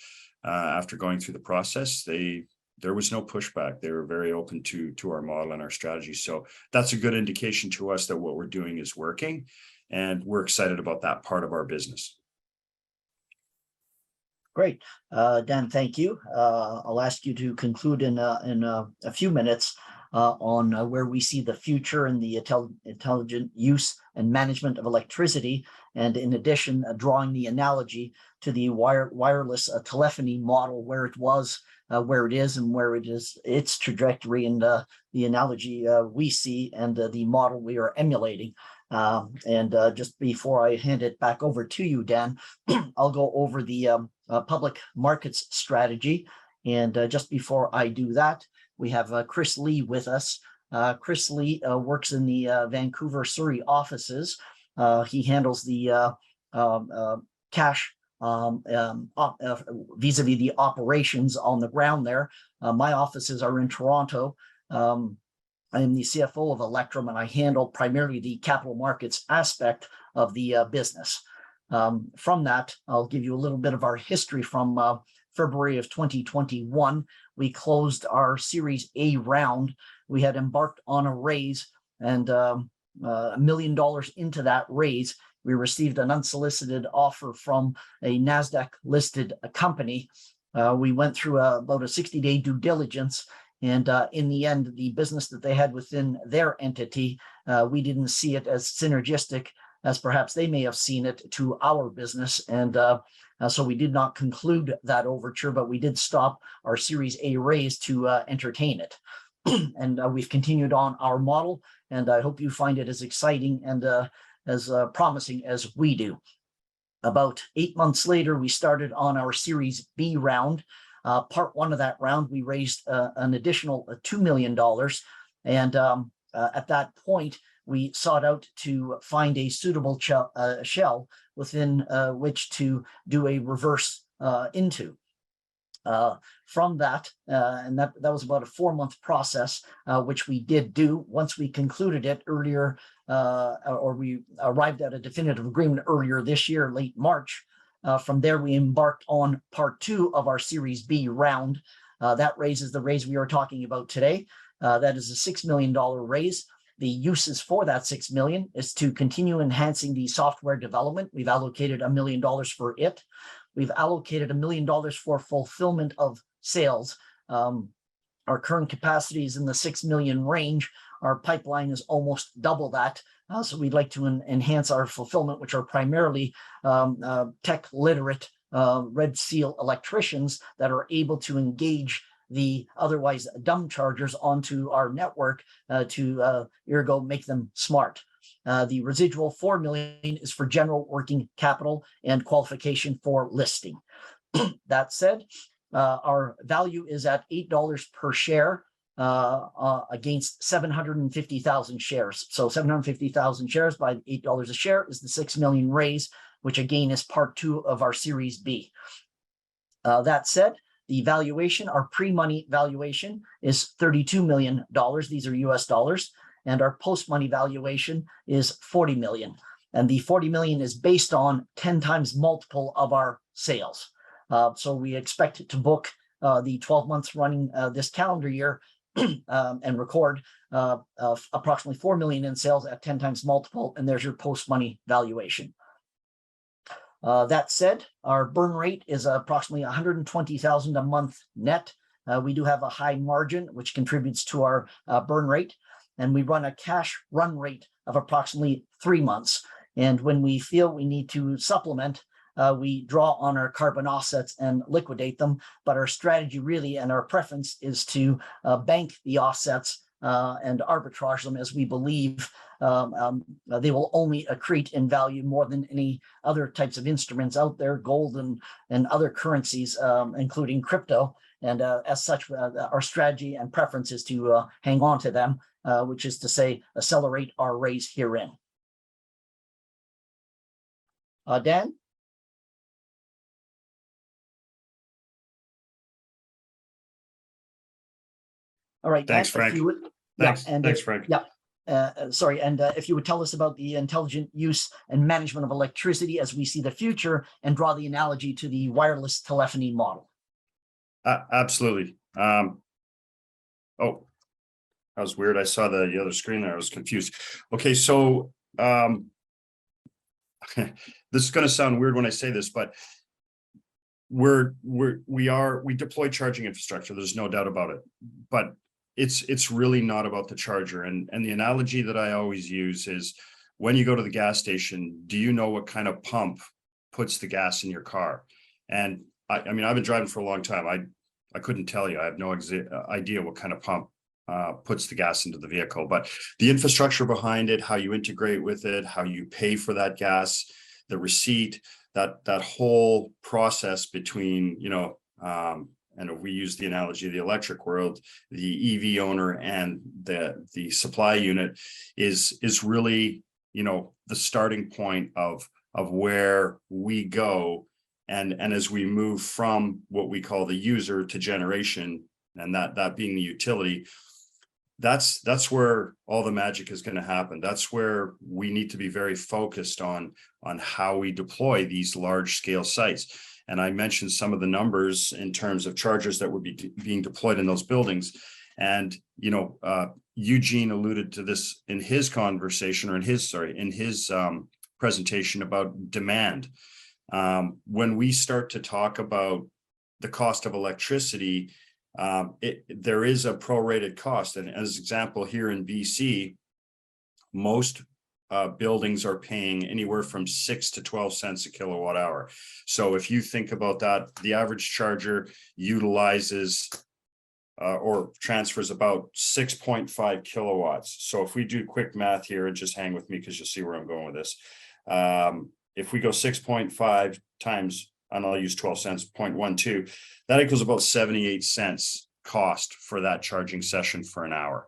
after going through the process, there was no pushback. They were very open to our model and our strategy. So that's a good indication to us that what we're doing is working, and we're excited about that part of our business. Great. Dan, thank you. I'll ask you to conclude in a few minutes on where we see the future in the intelligent use and management of electricity. And in addition, drawing the analogy to the wireless telephony model, where it was, where it is, and where it is, its trajectory, and the analogy we see and the model we are emulating. And just before I hand it back over to you, Dan, I'll go over the public markets strategy. And just before I do that, we have Chris Lee with us. Chris Lee works in the Vancouver, Surrey offices. He handles the cash vis-a-vis the operations on the ground there. My offices are in Toronto. I am the CFO of Electrum, and I handle primarily the capital markets aspect of the business. From that, I'll give you a little bit of our history from February of 2021. We closed our Series A round. We had embarked on a raise, and $1 million into that raise, we received an unsolicited offer from a NASDAQ listed company. We went through about a 60-day due diligence, and in the end, the business that they had within their entity, we didn't see it as synergistic as perhaps they may have seen it to our business. And so we did not conclude that overture, but we did stop our Series A raise to entertain it. And we've continued on our model, and I hope you find it as exciting and as promising as we do. About 8 months later, we started on our Series B round. Part one of that round, we raised an additional $2 million. And at that point, we sought out to find a suitable shell within which to do a reverse into. From that, and that was about a 4-month process, which we did do. Once we concluded it earlier, or we arrived at a definitive agreement earlier this year, late March. From there, we embarked on part 2 of our Series B round. That raise is the raise we are talking about today. That is a $6 million raise. The uses for that $6 million is to continue enhancing the software development. We've allocated $1 million for it. We've allocated $1 million for fulfillment of sales. Our current capacity is in the 6 million range. Our pipeline is almost double that. So we'd like to enhance our fulfillment, which are primarily tech literate Red Seal electricians that are able to engage the otherwise dumb chargers onto our network to ergo make them smart. The residual $4 million is for general working capital and qualification for listing. That said, our value is at $8 per share against 750,000 shares. So 750,000 shares by $8 a share is the 6 million raise, which again is part 2 of our Series B. That said, the valuation, our pre-money valuation is $32 million. These are US dollars. And our post-money valuation is $40 million. And the $40 million is based on 10 times multiple of our sales. So we expect to book the 12 months running this calendar year and record approximately $4 million in sales at 10 times multiple. And there's your post-money valuation. That said, our burn rate is approximately $120,000 a month net. We do have a high margin, which contributes to our burn rate. And we run a cash run rate of approximately 3 months. And when we feel we need to supplement, we draw on our carbon offsets and liquidate them. But our strategy really and our preference is to bank the offsets and arbitrage them, as we believe they will only accrete in value more than any other types of instruments out there, gold and other currencies, including crypto. And as such, our strategy and preference is to hang on to them, which is to say, accelerate our raise herein. Dan? All right. Thanks, Dan, Frank. Thanks, Frank. Yeah. Sorry. And if you would tell us about the intelligent use and management of electricity as we see the future and draw the analogy to the wireless telephony model. Absolutely. Oh, that was weird. I saw the other screen there. I was confused. Okay, so this is going to sound weird when I say this, but we deploy charging infrastructure. There's no doubt about it. But it's really not about the charger. And the analogy that I always use is when you go to the gas station, do you know what kind of pump puts the gas in your car? And I mean, I've been driving for a long time. I couldn't tell you. I have no idea what kind of pump puts the gas into the vehicle, but the infrastructure behind it, how you integrate with it, how you pay for that gas, the receipt, that whole process between, and if we use the analogy of the electric world, the EV owner and the supply unit is really, the starting point of where we go. And as we move from what we call the user to generation, and that being the utility, that's where all the magic is going to happen. That's where we need to be very focused on how we deploy these large scale sites. And I mentioned some of the numbers in terms of chargers that would be being deployed in those buildings. And, Eugene alluded to this in his conversation, or in his presentation about demand. When we start to talk about the cost of electricity, there is a prorated cost. And as example, here in BC, most buildings are paying anywhere from 6 to 12 cents a kilowatt hour. So if you think about that, the average charger utilizes or transfers about 6.5 kilowatts. So if we do quick math here, and just hang with me because you'll see where I'm going with this. If we go 6.5 times, and I'll use 12 cents, 0.12, that equals about 78 cents cost for that charging session for an hour.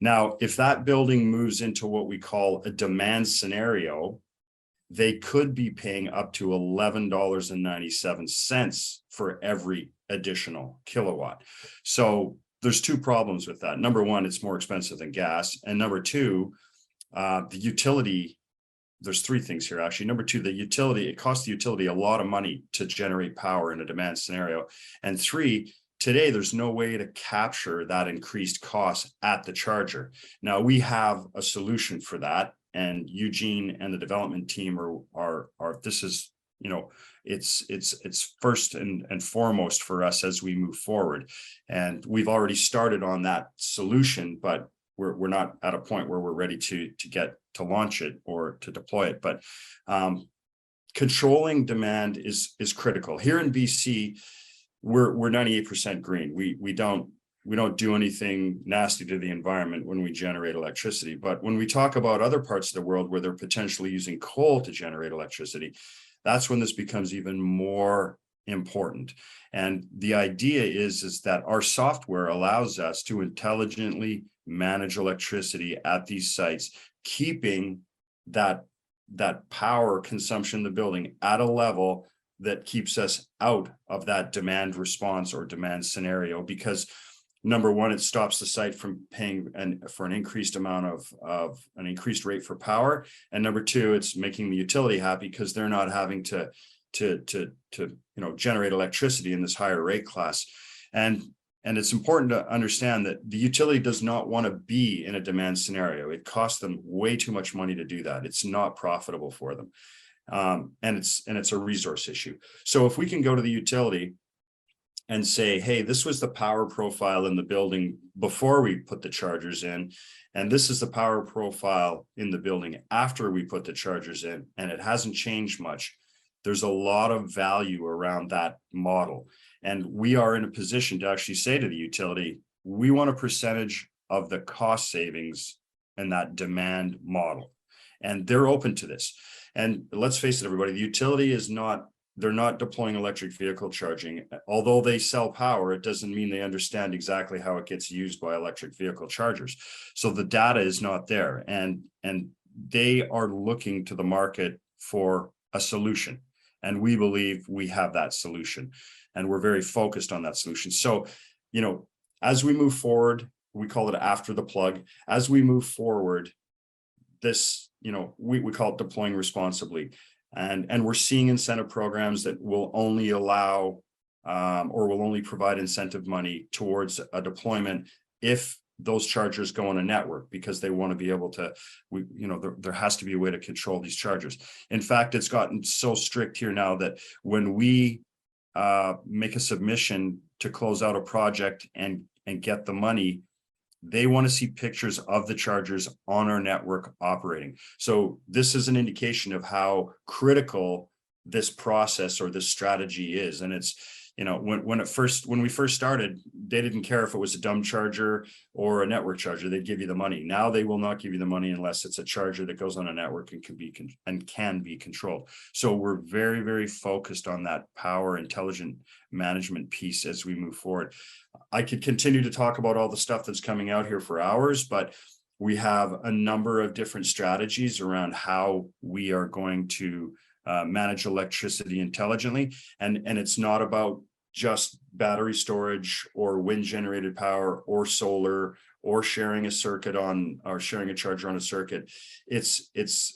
Now, if that building moves into what we call a demand scenario, they could be paying up to $11.97 for every additional kilowatt. So there's two problems with that. Number one, it's more expensive than gas. And number two, the utility, there's three things here actually. Number two, the utility, it costs the utility a lot of money to generate power in a demand scenario. And three, today, there's no way to capture that increased cost at the charger. Now, we have a solution for that, and Eugene and the development team are this is, it's first and foremost for us as we move forward. And we've already started on that solution, but we're not at a point where we're ready to get to launch it or to deploy it. But controlling demand is critical. Here in BC, we're 98% green. We don't do anything nasty to the environment when we generate electricity. But when we talk about other parts of the world where they're potentially using coal to generate electricity, that's when this becomes even more important. And the idea is that our software allows us to intelligently manage electricity at these sites, keeping that power consumption in the building at a level that keeps us out of that demand response or demand scenario. Because number one, it stops the site from paying for an increased amount of an increased rate for power. And number two, it's making the utility happy because they're not having to generate electricity in this higher rate class. And it's important to understand that the utility does not want to be in a demand scenario. It costs them way too much money to do that. It's not profitable for them. And it's a resource issue. So if we can go to the utility and say, hey, this was the power profile in the building before we put the chargers in, and this is the power profile in the building after we put the chargers in, and it hasn't changed much, there's a lot of value around that model. And we are in a position to actually say to the utility, we want a percentage of the cost savings in that demand model. And they're open to this. And let's face it, everybody, the utility they're not deploying electric vehicle charging. Although they sell power, it doesn't mean they understand exactly how it gets used by electric vehicle chargers. So the data is not there. And they are looking to the market for a solution. And we believe we have that solution. And we're very focused on that solution. So, as we move forward, we call it after the plug. As we move forward, this, we call it deploying responsibly. And we're seeing incentive programs that will only allow or will only provide incentive money towards a deployment if those chargers go on a network, because they want to be able to, there has to be a way to control these chargers. In fact, it's gotten so strict here now that when we make a submission to close out a project and get the money, they want to see pictures of the chargers on our network operating. So this is an indication of how critical this process or this strategy is. And it's, when we first started, they didn't care if it was a dumb charger or a network charger. They'd give you the money. Now they will not give you the money unless it's a charger that goes on a network and can be controlled. So we're very, very focused on that power intelligent management piece as we move forward. I could continue to talk about all the stuff that's coming out here for hours, but we have a number of different strategies around how we are going to manage electricity intelligently. And it's not about just battery storage or wind generated power or solar or sharing a circuit on, or sharing a charger on a circuit. It's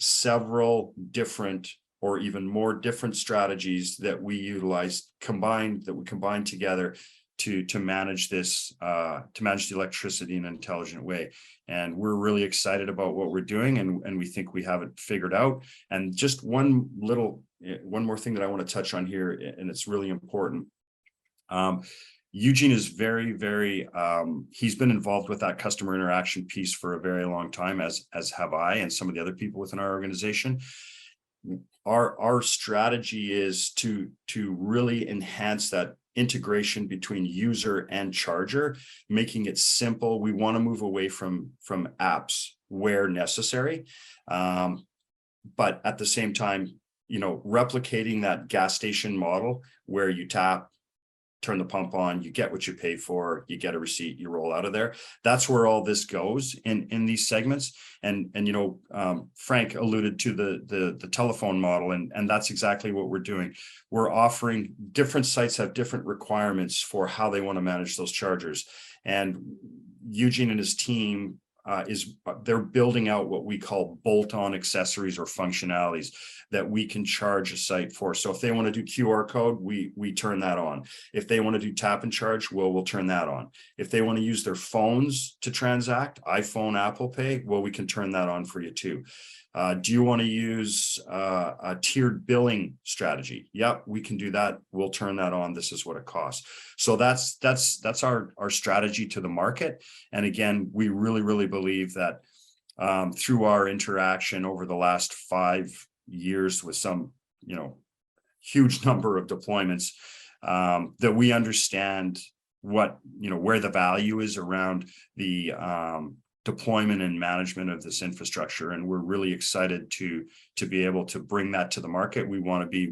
several different or even more different strategies that we utilize that we combine together to manage this, to manage the electricity in an intelligent way. And we're really excited about what we're doing, and we think we have it figured out. And just one more thing that I want to touch on here, and it's really important. Eugene is very, he's been involved with that customer interaction piece for a very long time, as have I and some of the other people within our organization. Our strategy is to really enhance that integration between user and charger, making it simple. We want to move away from apps where necessary, but at the same time, replicating that gas station model where you tap, turn the pump on, you get what you pay for, you get a receipt, you roll out of there. That's where all this goes in these segments. And Frank alluded to the telephone model, and that's exactly what we're doing. We're offering, different sites have different requirements for how they want to manage those chargers. And Eugene and his team they're building out what we call bolt-on accessories or functionalities that we can charge a site for. So if they want to do QR code, we turn that on. If they want to do tap and charge, we'll turn that on. If they want to use their phones to transact, iPhone, Apple Pay, we can turn that on for you too. Do you want to use a tiered billing strategy? Yep, we can do that. We'll turn that on. This is what it costs. So that's our strategy to the market. And again, we really believe that through our interaction over the last 5 years with some, huge number of deployments, that we understand what, where the value is around the deployment and management of this infrastructure. And we're really excited to be able to bring that to the market. We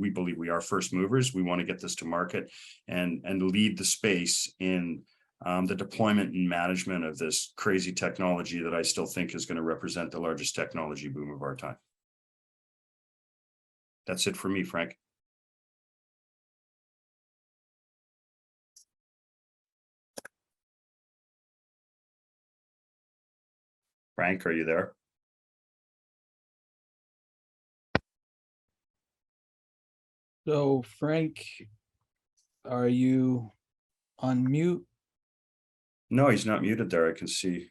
believe we are first movers. We want to get this to market and lead the space in the deployment and management of this crazy technology that I still think is going to represent the largest technology boom of our time. That's it for me, Frank. Frank, are you there? So Frank, are you on mute? No, he's not muted there. I can see.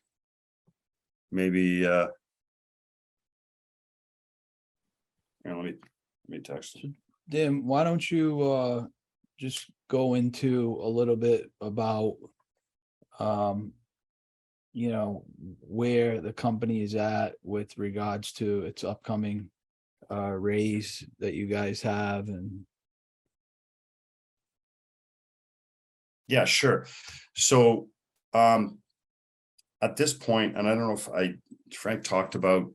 Maybe here, let me text him. Dim, why don't you just go into a little bit about where the company is at with regards to its upcoming raise that you guys have. And yeah, sure. So at this point, and I don't know if Frank talked about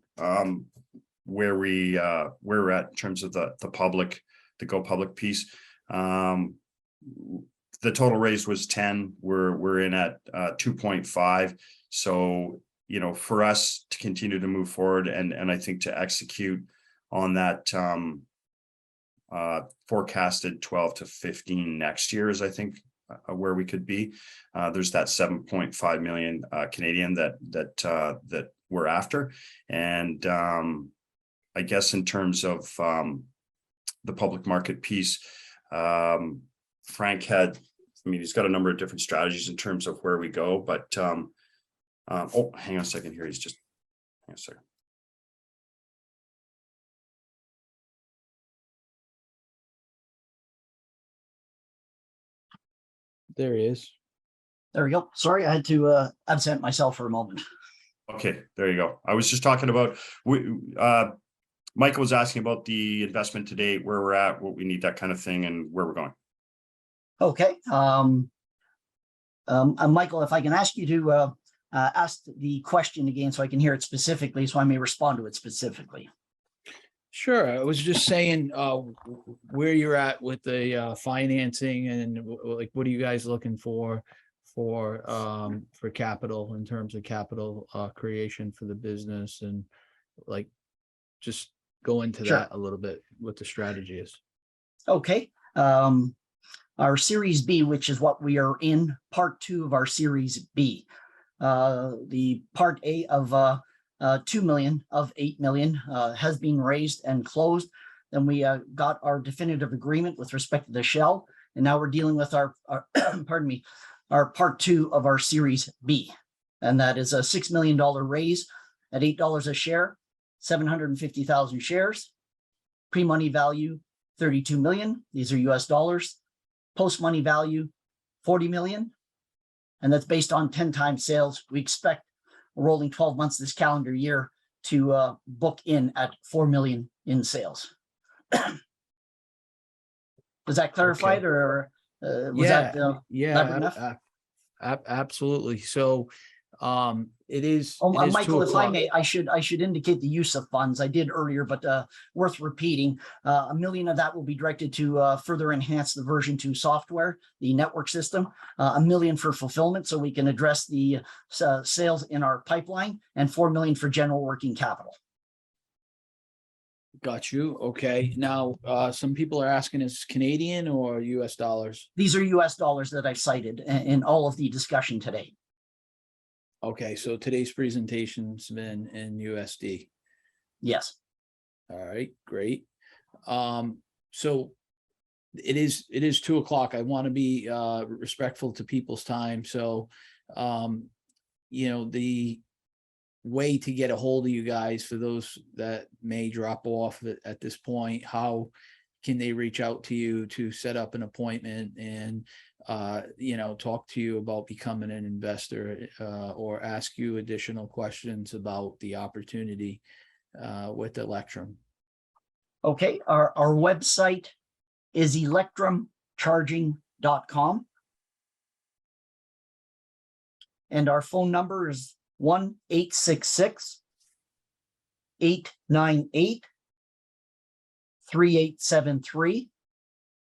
where we're at in terms of the go public piece. The total raise was 10. We're in at 2.5. So, for us to continue to move forward and I think to execute on that forecasted 12 to 15 next year is, I think, where we could be. There's that 7.5 million Canadian that we're after. And I guess in terms of the public market piece, Frank he's got a number of different strategies in terms of where we go, but hang on a second here. Hang on a second. there he is. There we go. Sorry, I had to absent myself for a moment. Okay, there you go. I was just talking about, Michael was asking about the investment to date, where we're at, what we need, that kind of thing, and where we're going. Okay. Michael, if I can ask you to ask the question again so I can hear it specifically, so I may respond to it specifically. Sure. I was just saying where you're at with the financing and what are you guys looking for capital, in terms of capital creation for the business, and just go into Sure. that a little bit, what the strategy is. Okay. Our Series B, which is what we are in, part 2 of our Series B. The part A of 2 million of 8 million has been raised and closed. Then we got our definitive agreement with respect to the shell, and now we're dealing with our pardon me, our part 2 of our Series B, and that is a $6 million raise at $8 a share, 750,000 shares. Pre-money value 32 million. These are US dollars. Post-money value 40 million, and that's based on 10 times sales. We expect rolling 12 months this calendar year to book in at 4 million in sales. Does that clarify it, or was that elaborate enough? Absolutely. So it is. Oh, it is Michael, 2 if I o'clock. may, I should indicate the use of funds. I did earlier, but worth repeating. $1 million of that will be directed to further enhance the version 2 software, the network system. $1 million for fulfillment, so we can address the sales in our pipeline, and $4 million for general working capital. Got you. Okay. Now, some people are asking, is Canadian or US dollars? These are US dollars that I've cited in all of the discussion today. Okay. So today's presentation's been in USD. Yes. All right. Great. So it is 2 o'clock. I want to be respectful to people's time. So, the way to get a hold of you guys, for those that may drop off at this point, how can they reach out to you to set up an appointment and talk to you about becoming an investor, or ask you additional questions about the opportunity with Electrum? Okay, our website is electrumcharging.com, and our phone number is 1-866-898-3873.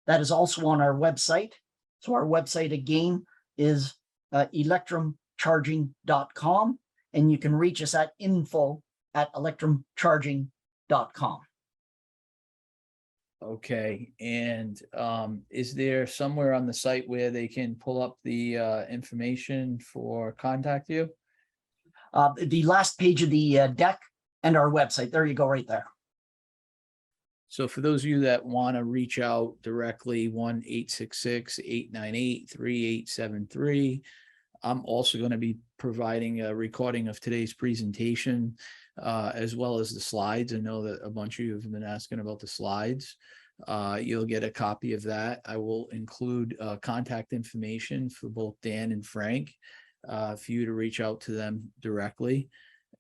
That is also on our website. So our website again is electrumcharging.com, and you can reach us at info@electrumcharging.com. Okay. And is there somewhere on the site where they can pull up the information for contact you? The last page of the deck and our website. There you go, right there. So for those of you that want to reach out directly, 1-866-898-3873. I'm also going to be providing a recording of today's presentation, as well as the slides. I know that a bunch of you have been asking about the slides. You'll get a copy of that. I will include contact information for both Dan and Frank, for you to reach out to them directly.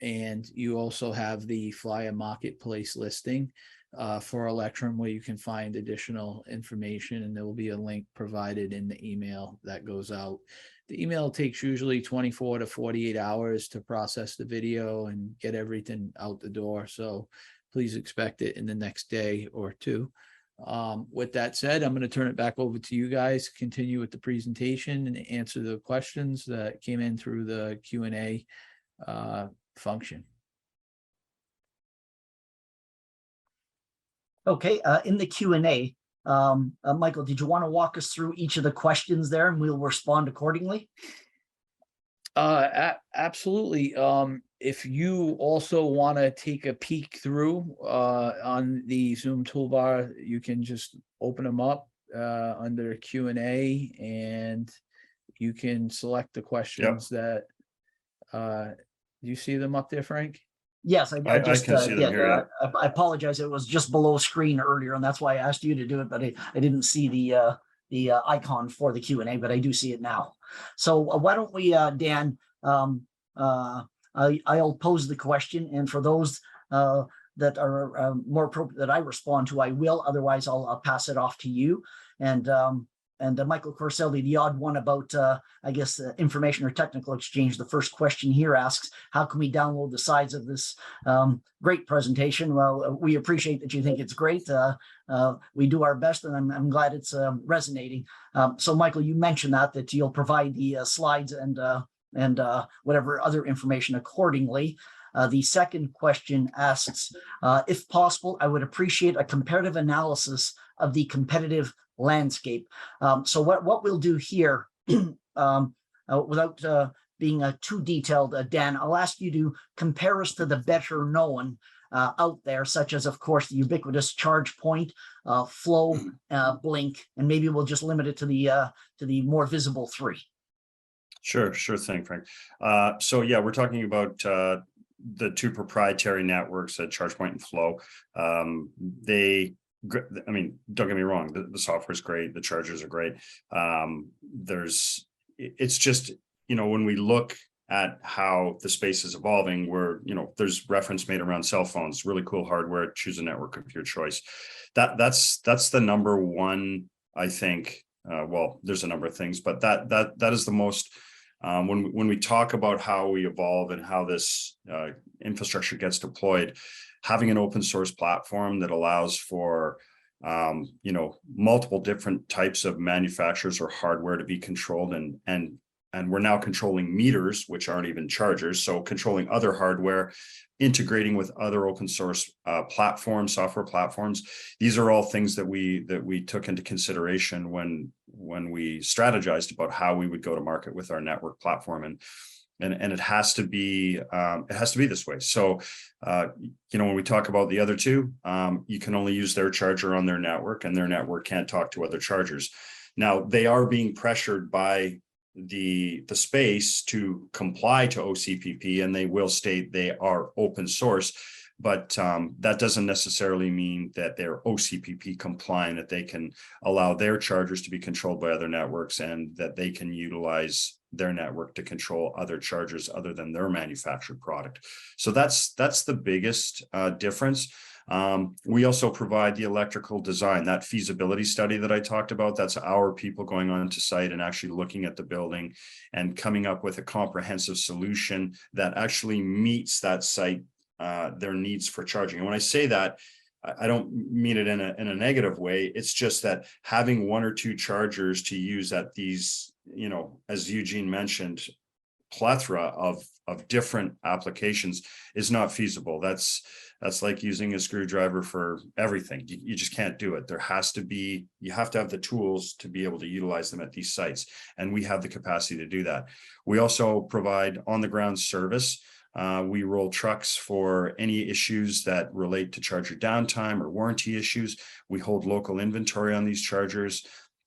And you also have the FLAIA marketplace listing for Electrum, where you can find additional information, and there will be a link provided in the email that goes out. The email takes usually 24 to 48 hours to process the video and get everything out the door. So please expect it in the next day or two. With that said, I'm going to turn it back over to you guys, continue with the presentation and answer the questions that came in through the Q&A function. Okay, in the Q&A, Michael, did you want to walk us through each of the questions there, and we'll respond accordingly? Absolutely. If you also want to take a peek through on the Zoom toolbar, you can just open them up under Q&A, and you can select the questions that do you see them up there, Frank? Yes, I just can see them here. I apologize. It was just below screen earlier, and that's why I asked you to do it, but I didn't see the icon for the Q&A, but I do see it now. So why don't we, Dan, I'll pose the question, and for those that are more appropriate that I respond to, I will. Otherwise, I'll pass it off to you. And Michael Corselli, the odd one about, I guess, information or technical exchange. The first question here asks, how can we download the slides of this great presentation? Well, we appreciate that you think it's great. We do our best, and I'm glad it's resonating. So, Michael, you mentioned that you'll provide the slides and whatever other information accordingly. The second question asks, if possible, I would appreciate a comparative analysis of the competitive landscape. So what we'll do here, without being too detailed, Dan, I'll ask you to compare us to the better known out there, such as, of course, the ubiquitous charge point, flow, blink, and maybe we'll just limit it to the more visible three. Sure thing, Frank. So yeah, we're talking about the two proprietary networks at ChargePoint and Flow. I mean, don't get me wrong, the software is great, the chargers are great. It's just, when we look at how the space is evolving, where, there's reference made around cell phones, really cool hardware, choose a network of your choice. That's the number one, I think. Well, there's a number of things, but that is the most, when we talk about how we evolve and how this infrastructure gets deployed, having an open source platform that allows for multiple different types of manufacturers or hardware to be controlled, and we're now controlling meters, which aren't even chargers, so controlling other hardware, integrating with other open source platforms, software platforms. These are all things that we took into consideration when we strategized about how we would go to market with our network platform, and it has to be this way. So when we talk about the other two, you can only use their charger on their network, and their network can't talk to other chargers. Now they are being pressured by the space to comply to OCPP, and they will state they are open source, but that doesn't necessarily mean that they're OCPP compliant, that they can allow their chargers to be controlled by other networks, and that they can utilize their network to control other chargers other than their manufactured product. So that's the biggest difference. We also provide the electrical design, that feasibility study that I talked about. That's our people going onto site and actually looking at the building and coming up with a comprehensive solution that actually meets that site, their needs for charging. And when I say that, I don't mean it in a negative way. It's just that having one or two chargers to use at these, as Eugene mentioned, plethora of different applications is not feasible. That's like using a screwdriver for everything. You just can't do it. You have to have the tools to be able to utilize them at these sites, and we have the capacity to do that. We also provide on-the-ground service. We roll trucks for any issues that relate to charger downtime or warranty issues. We hold local inventory on these chargers.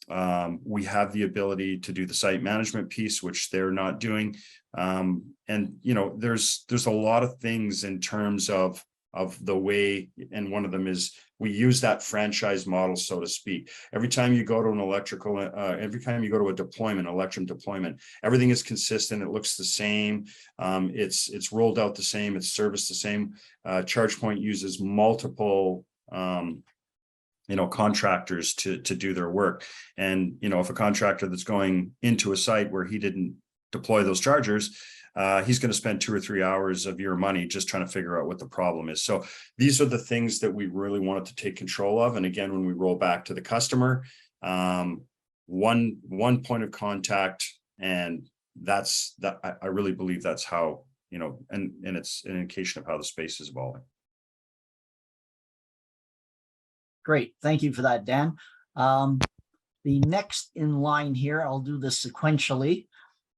We have the ability to do the site management piece, which they're not doing. There's a lot of things in terms of the way, and one of them is we use that franchise model, so to speak. Every time you go to every time you go to a deployment, Electrum deployment, everything is consistent. It looks the same. It's rolled out the same. It's serviced the same. ChargePoint uses multiple contractors to do their work. And, if a contractor that's going into a site where he didn't deploy those chargers, he's going to spend 2 or 3 hours of your money just trying to figure out what the problem is. So these are the things that we really wanted to take control of. And again, when we roll back to the customer, one point of contact, and I really believe that's how, and it's an indication of how the space is evolving. Great. Thank you for that, Dan. The next in line here, I'll do this sequentially.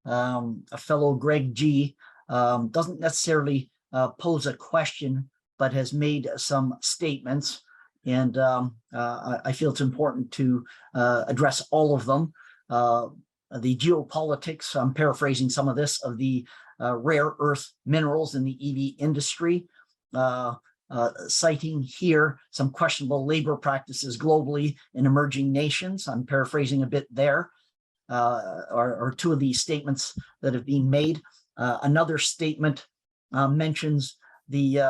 A fellow Greg G doesn't necessarily pose a question, but has made some statements. And I feel it's important to address all of them. The geopolitics, I'm paraphrasing some of this, of the rare earth minerals in the EV industry. Citing here some questionable labor practices globally in emerging nations. I'm paraphrasing a bit there, or two of these statements that have been made. Another statement mentions the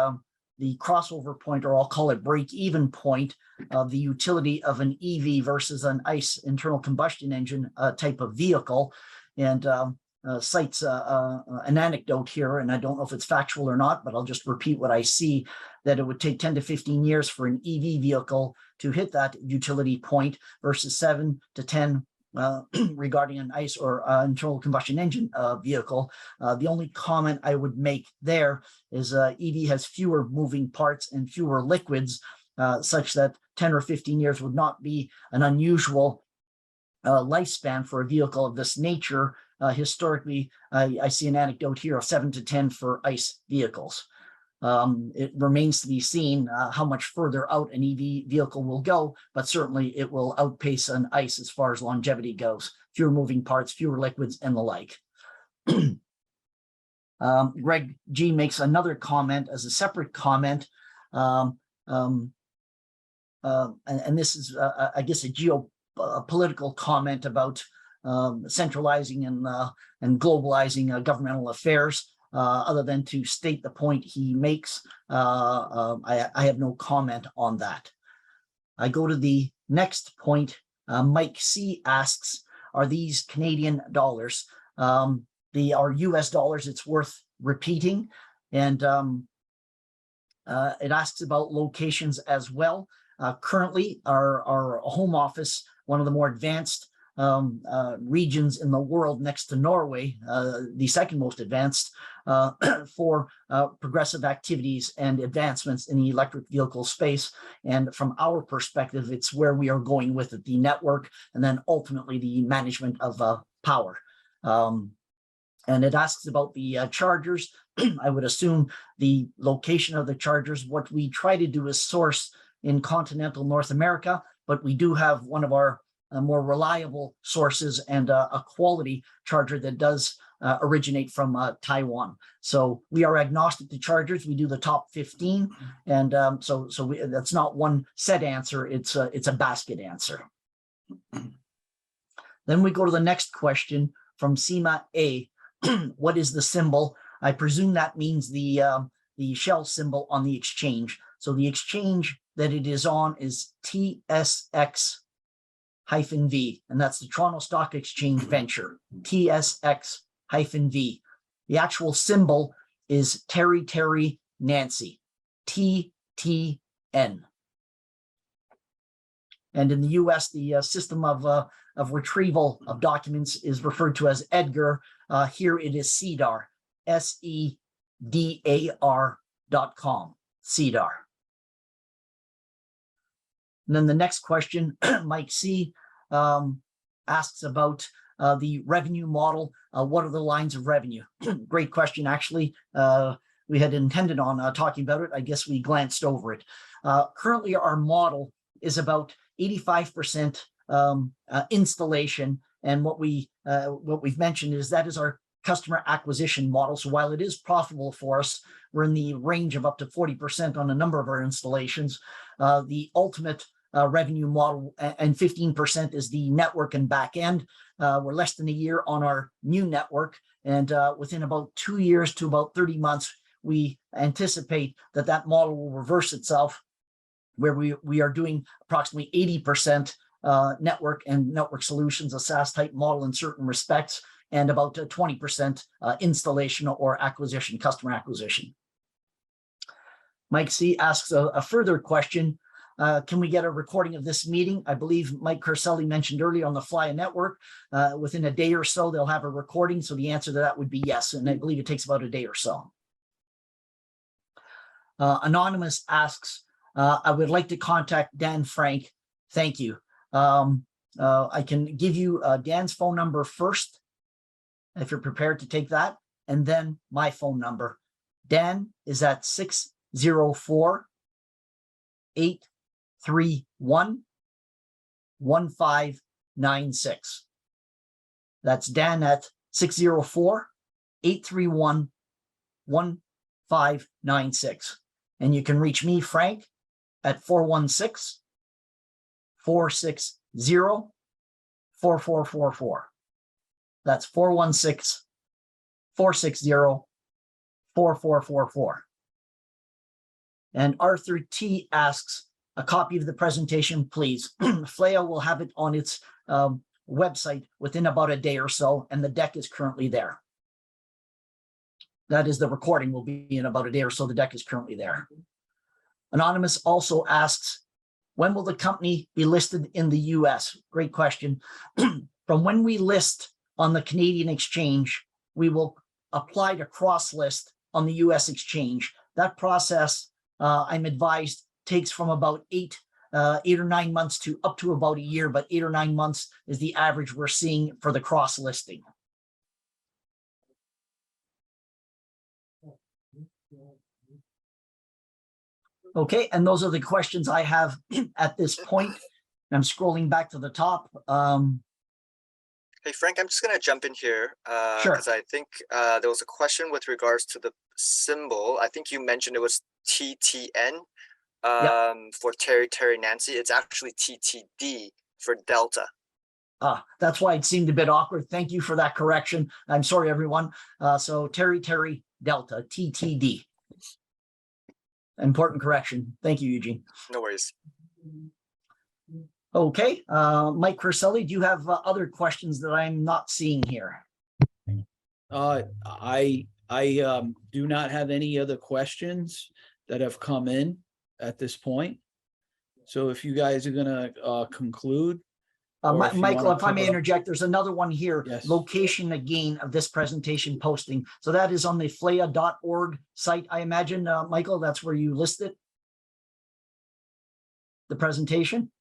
crossover point, or I'll call it break-even point, of the utility of an EV versus an ICE internal combustion engine type of vehicle, and cites an anecdote here, and I don't know if it's factual or not, but I'll just repeat what I see, that it would take 10 to 15 years for an EV vehicle to hit that utility point versus 7 to 10 regarding an ICE or internal combustion engine vehicle. The only comment I would make there is EV has fewer moving parts and fewer liquids, such that 10 or 15 years would not be an unusual lifespan for a vehicle of this nature, historically, I see an anecdote here of 7 to 10 for ICE vehicles. It remains to be seen how much further out an EV vehicle will go, but certainly it will outpace an ICE as far as longevity goes. Fewer moving parts, fewer liquids, and the like. Greg G makes another comment as a separate comment. And this is, I guess, a geopolitical comment about centralizing and globalizing governmental affairs. Other than to state the point he makes, I have no comment on that. I go to the next point. Mike C asks, are these Canadian dollars? They are US dollars. It's worth repeating. And it asks about locations as well. Currently, our home office, one of the more advanced regions in the world next to Norway, the second most advanced for progressive activities and advancements in the electric vehicle space. And from our perspective, it's where we are going with it, the network, and then ultimately the management of power. And it asks about the chargers. I would assume the location of the chargers. What we try to do is source in continental North America, but we do have one of our more reliable sources and a quality charger that does originate from Taiwan. So we are agnostic to chargers. We do the top 15, and that's not one set answer. It's a basket answer. Then we go to the next question from Seema A. What is the symbol? I presume that means the shell symbol on the exchange. So the exchange that it is on is TSX-V, and that's the Toronto Stock Exchange Venture, TSX-V. The actual symbol is Terry Nancy, TTN. And in the US, the system of retrieval of documents is referred to as EDGAR. Here it is CEDAR, SEDAR.com, CEDAR. And then the next question, Mike C asks about the revenue model. What are the lines of revenue? Great question, actually. We had intended on talking about it. I guess we glanced over it. Currently, our model is about 85% installation. And what we've mentioned is that is our customer acquisition model. So while it is profitable for us, we're in the range of up to 40% on a number of our installations. The ultimate revenue model, and 15% is the network and back end. We're less than a year on our new network, and within about 2 years to about 30 months, we anticipate that model will reverse itself, where we are doing approximately 80% network and network solutions, a SaaS type model in certain respects, and about 20% installation or acquisition, customer acquisition. Mike C asks a further question. Can we get a recording of this meeting? I believe Mike Carselli mentioned earlier on the FLAIA network, within a day or so, they'll have a recording. So the answer to that would be yes. And I believe it takes about a day or so. Anonymous asks, I would like to contact Dan Frank. Thank you. I can give you Dan's phone number first, if you're prepared to take that, and then my phone number. Dan is at 604-831-1596. That's Dan at 604-831-1596. And you can reach me, Frank, at 416-460-4444. That's 416-460-4444. And Arthur T asks, a copy of the presentation, please. FLAIA will have it on its website within about a day or so, and the deck is currently there. That is, the recording will be in about a day or so. The deck is currently there. Anonymous also asks, when will the company be listed in the US? Great question. From when we list on the Canadian exchange, we will apply to cross-list on the US exchange. That process, I'm advised, takes from about 8 or 9 months to up to about a year, but 8 or 9 months is the average we're seeing for the cross-listing. Okay, and those are the questions I have at this point. I'm scrolling back to the top. Hey, Frank, I'm just going to jump in here Sure. because I think there was a question with regards to the symbol. I think you mentioned it was TTN for Terry, Nancy. It's actually TTD for Delta. That's why it seemed a bit awkward. Thank you for that correction. I'm sorry, everyone. So Terry, Delta, TTD. Important correction. Thank you, Eugene. No worries. Okay, Mike Corselli, do you have other questions that I'm not seeing here? I do not have any other questions that have come in at this point. So if you guys are gonna conclude. Michael, if I may interject, there's another one here. Yes. Location again of this presentation posting. So that is on the FLAIA.org site, I imagine, Michael, that's where you list it? The presentation?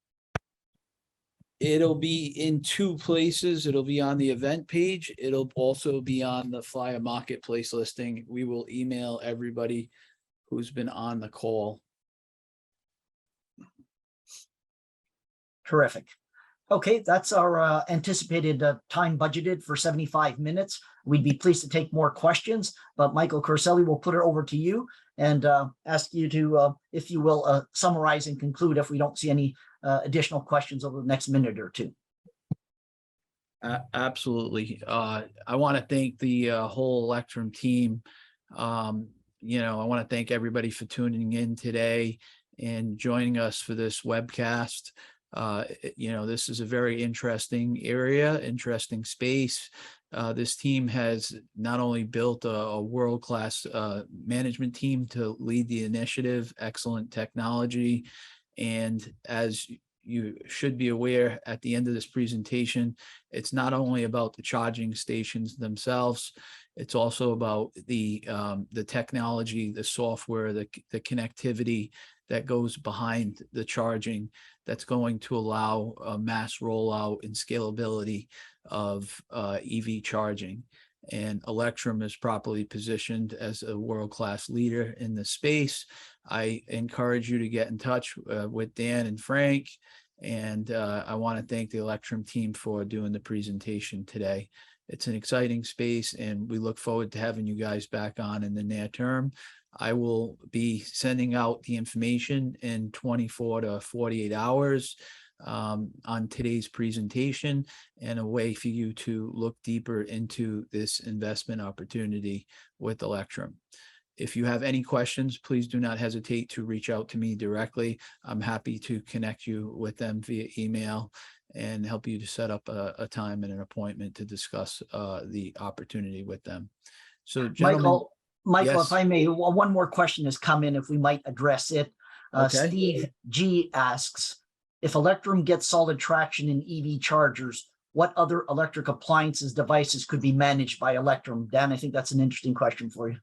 It'll be in two places. It'll be on the event page. It'll also be on the FLAIA marketplace listing. We will email everybody who's been on the call. Terrific. Okay, that's our anticipated time budgeted for 75 minutes. We'd be pleased to take more questions, but Michael Corselli will put it over to you and ask you to, if you will, summarize and conclude if we don't see any additional questions over the next minute or two. Absolutely. I want to thank the whole Electrum team. I want to thank everybody for tuning in today and joining us for this webcast. This is a very interesting area, interesting space. This team has not only built a world-class management team to lead the initiative, excellent technology, and as you should be aware at the end of this presentation, it's not only about the charging stations themselves, it's also about the technology, the software, the connectivity that goes behind the charging that's going to allow a mass rollout and scalability of EV charging. And Electrum is properly positioned as a world-class leader in the space. I encourage you to get in touch with Dan and Frank. And I want to thank the Electrum team for doing the presentation today. It's an exciting space, and we look forward to having you guys back on in the near term. I will be sending out the information in 24 to 48 hours on today's presentation and a way for you to look deeper into this investment opportunity with Electrum. If you have any questions, please do not hesitate to reach out to me directly. I'm happy to connect you with them via email and help you to set up a time and an appointment to discuss the opportunity with them. So, gentlemen, Michael, yes. If I may, one more question has come in, if we might address it. Okay. Steve G asks, if Electrum gets solid traction in EV chargers, what other electric appliances devices could be managed by Electrum? Dan, I think that's an interesting question for you.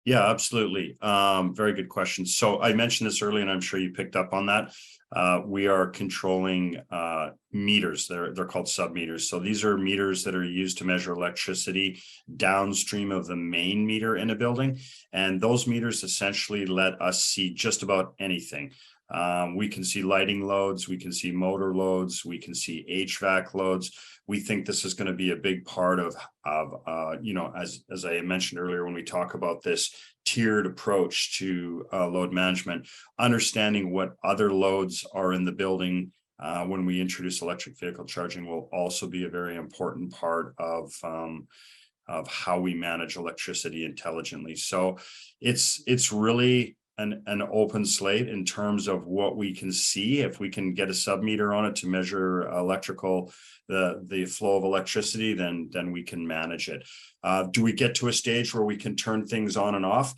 Yeah, absolutely. Very good question. So I mentioned this earlier, and I'm sure you picked up on that. We are controlling meters. They're called sub-meters. So these are meters that are used to measure electricity downstream of the main meter in a building. And those meters essentially let us see just about anything. We can see lighting loads, we can see motor loads, we can see HVAC loads. We think this is going to be a big part of as I mentioned earlier, when we talk about this tiered approach to load management, understanding what other loads are in the building when we introduce electric vehicle charging will also be a very important part of how we manage electricity intelligently. So it's really an open slate in terms of what we can see. If we can get a sub-meter on it to measure the flow of electricity, then we can manage it. Do we get to a stage where we can turn things on and off?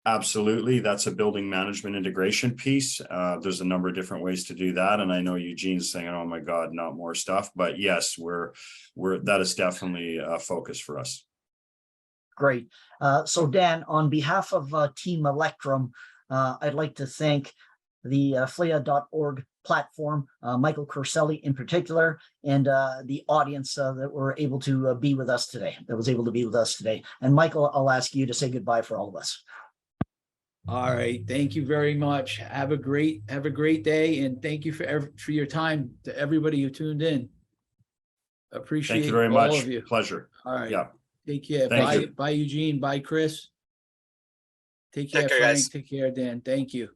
Absolutely. That's a building management integration piece. There's a number of different ways to do that. And I know Eugene's saying, oh my God, not more stuff. But yes, that is definitely a focus for us. Great. So Dan, on behalf of Team Electrum, I'd like to thank the FLAIA.org platform, Michael Corselli in particular, and the audience that were able to be with us today, And Michael, I'll ask you to say goodbye for all of us. All right. Thank you very much. Have a great day, and thank you for your time to everybody who tuned in. Appreciate Thank you very all much. of you. Pleasure. All right. Yeah. Take care. Thank Bye. you. Bye, Eugene. Bye, Chris. Take care, Take care, Frank. guys. Take care, Dan. Thank you.